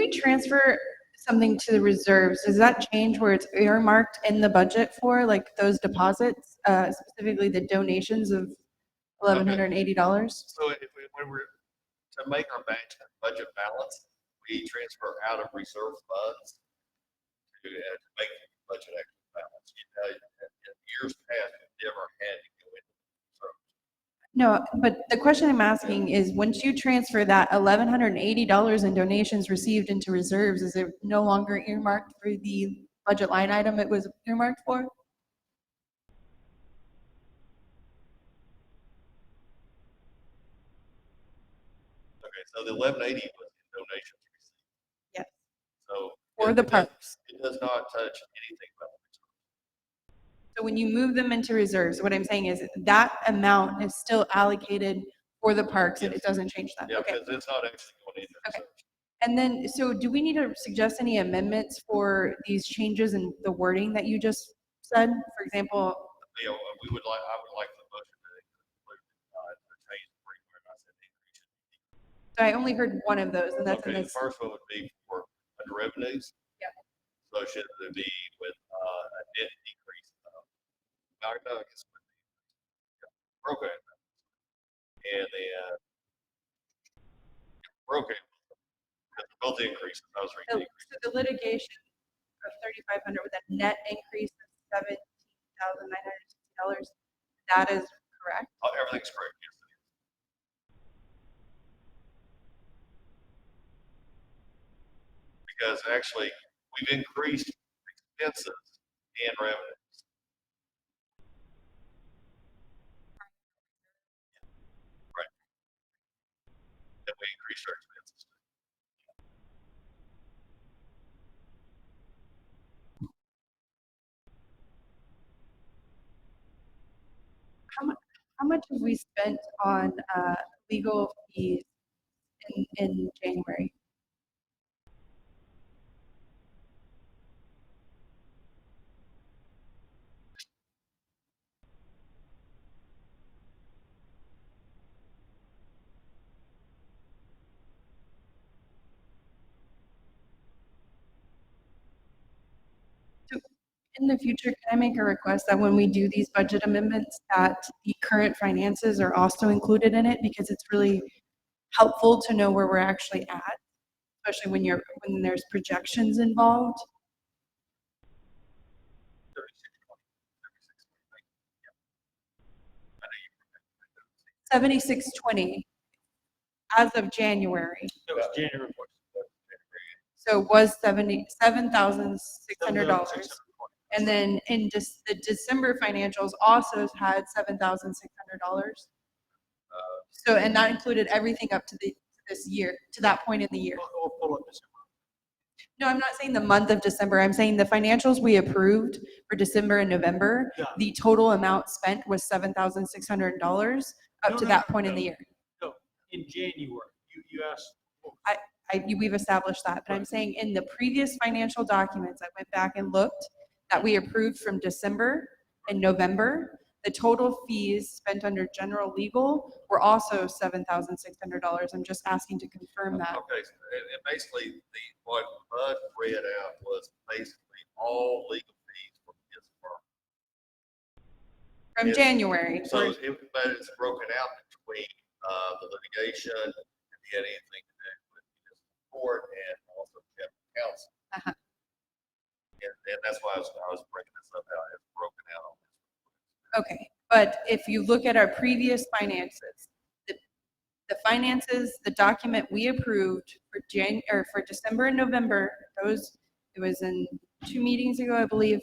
we transfer something to the reserves, does that change where it's earmarked in the budget for, like those deposits, specifically the donations of $1,180? So when we're, to make our budget balance, we transfer out of reserve funds to make the budget actually balance. In years past, we never had to go into reserve. No, but the question I'm asking is, once you transfer that $1,180 in donations received into reserves, is it no longer earmarked for the budget line item it was earmarked for? Okay, so the 1180 was in donations received. Yes. So. For it- the it does- parks. It does not touch anything about the reserve. So when you move them into reserves, what I'm saying is that amount is still allocated for the parks and it Yes. doesn't change that. Yeah, Okay. because it's not actually going into Okay. reserve. And then, so do we need to suggest any amendments for these changes in the wording that you just said? For example, You know, I would like the motion to include, the change where I said increase. so I only heard one of those, and that's in Okay, the this. first one would be for under revenues. Yep. So should it be with, a net decrease of, no, I guess. It would be, yeah, program. And then, program, both increases, I was So reading. so the litigation of 3,500 with a net increase of $17,960, that is correct? Everything's correct, yes. It is. Because actually, we've increased expenses and revenues. Right. And we increased our expenses. How much have we spent on legal fees in January? In the future, can I make a request that when we do these budget amendments, that the current finances are also included in it? Because it's really helpful to know where we're actually at, especially when there's projections involved. 7620 as of January. That was January. So it was $77,600. And then in just the December financials also had $7,600. So, and that included everything up to this year, to that point in the year. We'll pull up this. No, I'm not saying the month of December. I'm saying the financials we approved for December and November, Yeah. the total amount spent was $7,600 up to that point in the year. No, in January, you asked. We've established that, but I'm saying in the previous financial documents, I went back and looked that we approved from December and November, the total fees spent under general legal were also $7,600. I'm just asking to confirm that. Okay, so, and basically, what Bud read out was basically all legal fees from his firm. From Yes. January. So, but it's broken out between, the litigation, if he had anything to do with his court and also general counsel. Uh-huh. And that's why I was bringing this up, how it's broken out on this. Okay, but if you look at our previous finances, the finances, the document we approved for for December and November, it was in 2 meetings ago, I believe,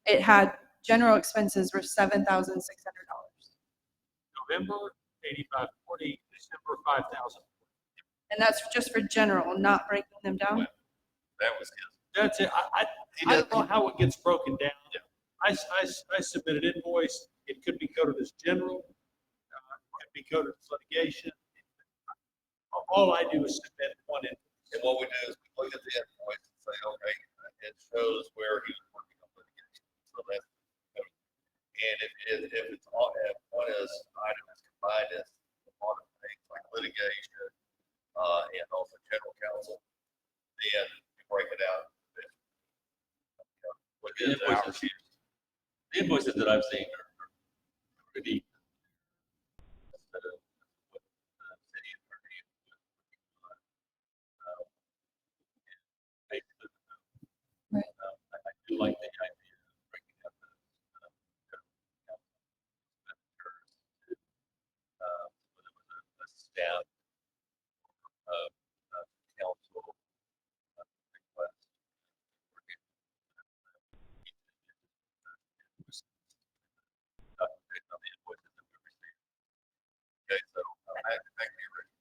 it had general expenses were $7,600. November, 8540, December, 5,000. And that's just for general, not breaking them down? That was his. That's it. I don't know how it gets broken down. I submitted invoice. It could be coded as general, could be coded as litigation. All I do is submit one invoice. And what we do is we look at the invoice and say, okay, it shows where he was working on litigation. So that's, and if it's all, if one is item is combined as a lot of things like litigation, and also general counsel, then that I've seen are pretty. What the city attorney uh, basically, Right. I do like the idea of breaking up the council expenditures to, whether it was a staff of council request. Based on the invoices that we received. Okay, so thank you, Rick.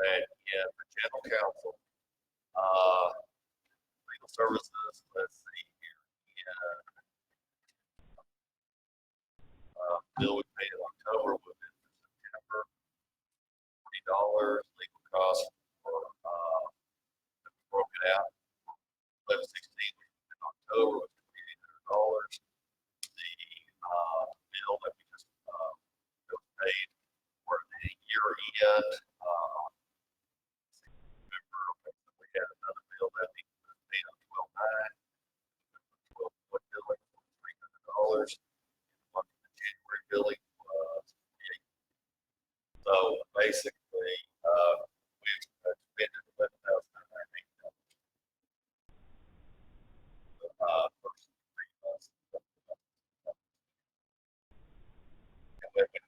And yeah, the general counsel, legal services, let's see here. Yeah. Bill we paid in October was in September, $40. Legal costs for, broke it out. 11/16 in October was $2,800. The, bill that we just, was paid for the year end, we had another bill that we paid on 12/9. 12 billing for $300. The January billing was $48. So basically, we expended $11,908. First 3 months. And when we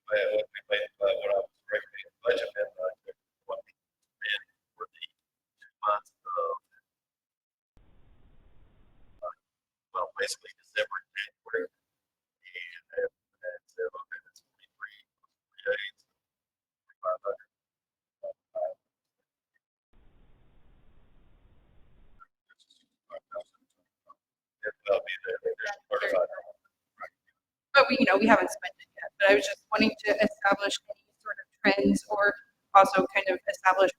made, when I was recommending the budget, and I took what we spent for the 2 months of, well, basically December and January. And so, okay, that's 43, 48, 3,500. That'll be there, 35. But we haven't spent it yet, but I was just wanting to establish any sort of trends or also kind of establish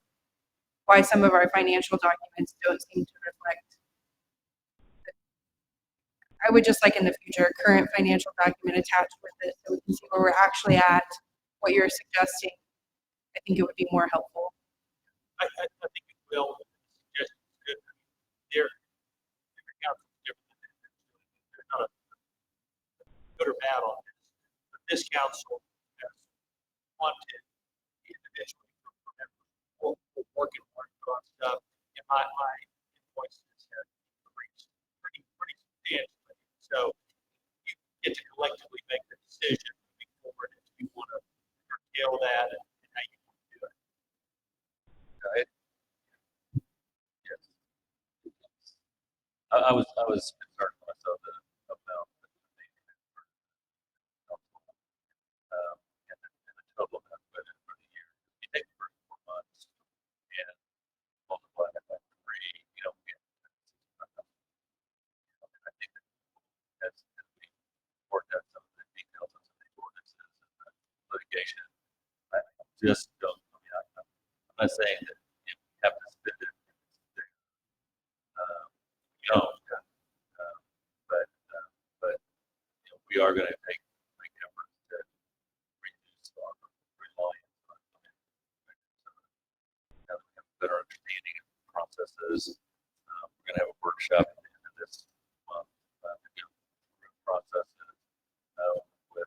why some of our financial documents don't seem to reflect. I would just like in the future, current financial document attached with it so we can see where we're actually at, what you're suggesting. I think it would be more helpful. I think it will. Suggestions good. They're different councils, different. They're not good or bad on this. But this council has wanted individually from everyone working on stuff. And my invoices have increased pretty substantially. So you get to collectively make the decision moving forward if you want to curtail that and how you want to do it. Right? Yes. I was concerned when I saw the amount that was being transferred. And the total amount budget for the year. You take the first 4 months and multiply that by 3, we get I think that as we worked out some of the details of some of the ordinances and the litigation, I just don't, I'm not saying that you have to spend it. You don't, but we are going to make efforts to reduce our reliance on it. So that we have a better understanding of the processes. We're going to have a workshop at the end of this month to go through processes with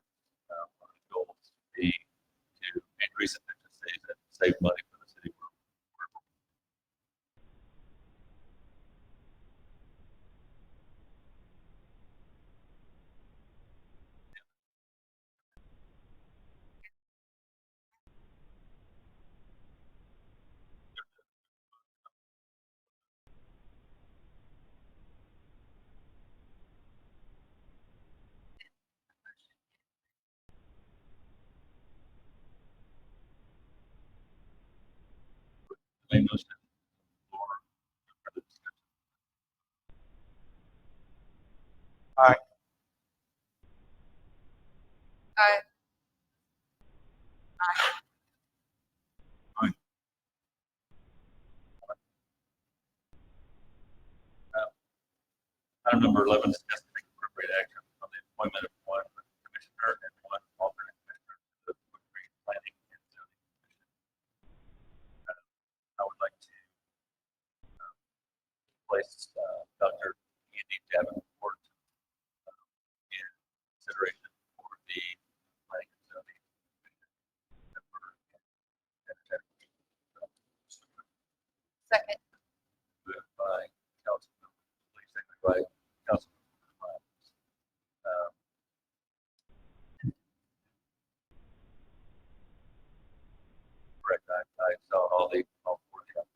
one of the goals be to increase efficiencies and save money for the city. Main motion for further discussion. Aye. Aye. Item number 11, discuss and take appropriate action on the appointment of one commissioner and one alternate commissioner to the Woodcreek Planning and Zoning Commission. I would like to place Dr. Andy Davenport all four of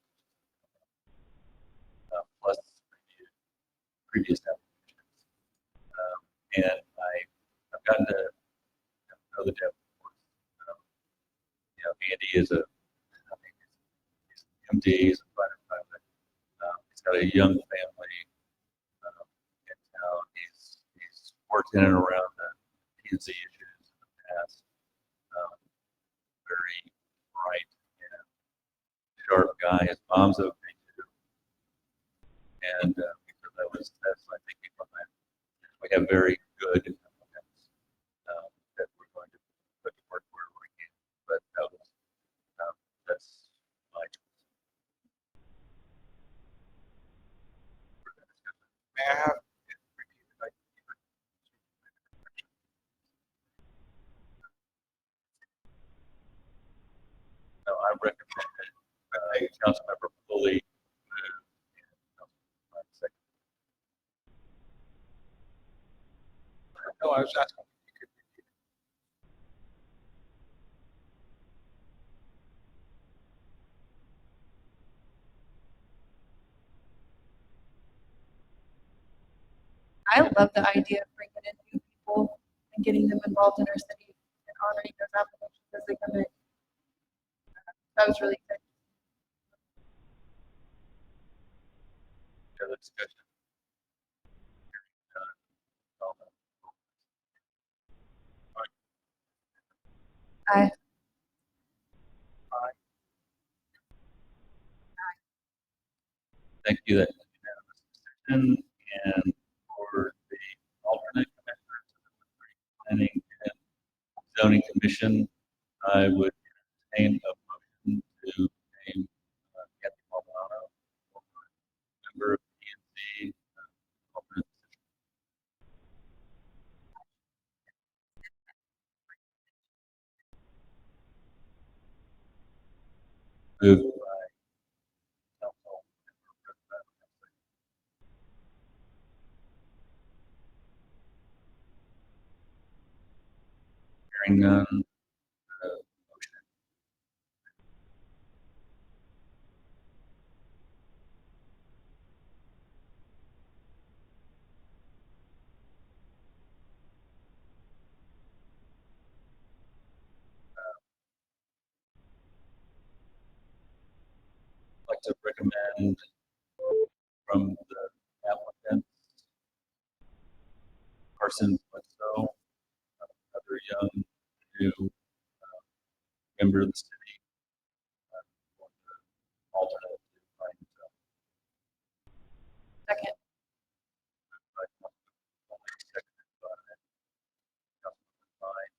the plus previous applications. And I've gotten to know the Jeff. Andy is he's MD, he's a fighter pilot. He's got a young family in town. He's worked in and around the P&Z issues in the past. Very bright and sharp guy. His mom's okay too. And so that's my thinking behind it. We have very good applicants that we're going to put to work where we can. But that's my choice. May I have it repeated? No, I recommend that Councilmember Pulley move and Councilmember second. No, I was asking if you could repeat. I love the idea of bringing in new people and getting them involved in our city and honoring those applications as they come in. That was really exciting. Other discussion? Hearing none, call the roll. Aye. Thank you. That's unanimous decision. And for the alternate commissioner to the Woodcreek Planning and Zoning Commission, I would entertain a motion to name Kathy Maldonado member of P&Z alternate position. Moved by Council Member President. Hearing none, motion. I'd like to recommend from the applicant, Carson Bledsoe, another young, new member of the city, for the alternate to find Second. by Councilman Foley, seconded by Councilman Vines.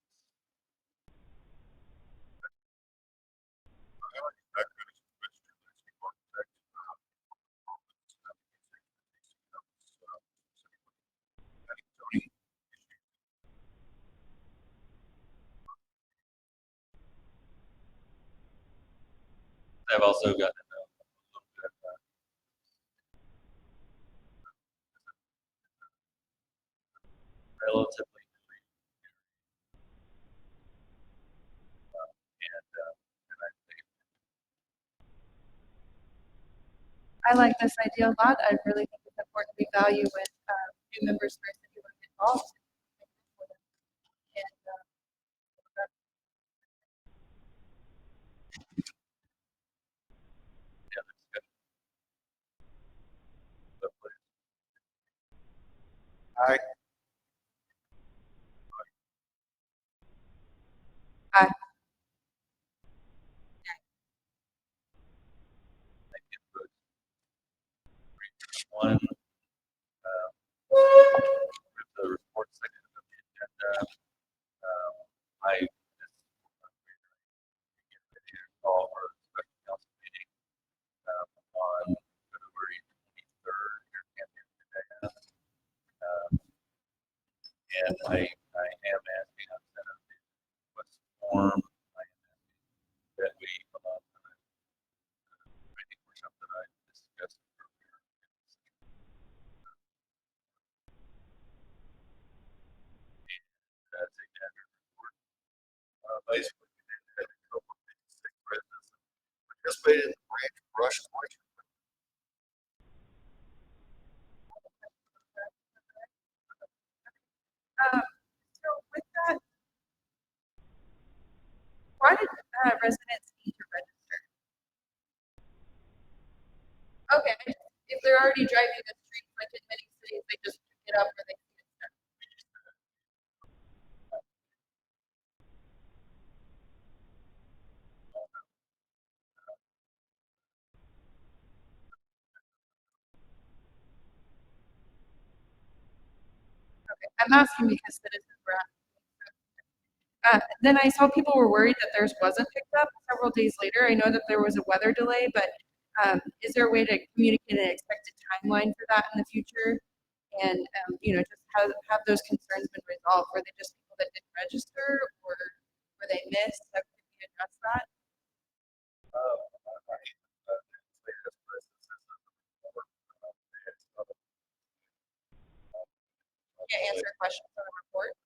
I've also gotten to know a little bit about relatively newly and I think I like this idea a lot. I really think it's important. We value when new members of our city want to get involved. And the other discussion. So please, Aye. Aye. thank you for one, with the report section of the agenda. I just get ready to call for a special council meeting on February 23rd here in Camden, Virginia. And I am asking, I've sent a request form. I am asking that we allow time waiting for something I discussed earlier. That's a standard report. Basically, we did have a couple of sick residents, which participated in the branch brush clearing. So with that, why did residents need to register? Okay, if they're already driving the streets, like in many cities, they just pick it up where they see it. Okay, I'm asking because citizens were asking. Then I saw people were worried that theirs wasn't picked up several days later. I know that there was a weather delay, but is there a way to communicate an expected timeline for that in the future? And, just have those concerns been resolved? Were they just people that didn't register or were they missed? How could we address that? Can't answer questions on a report.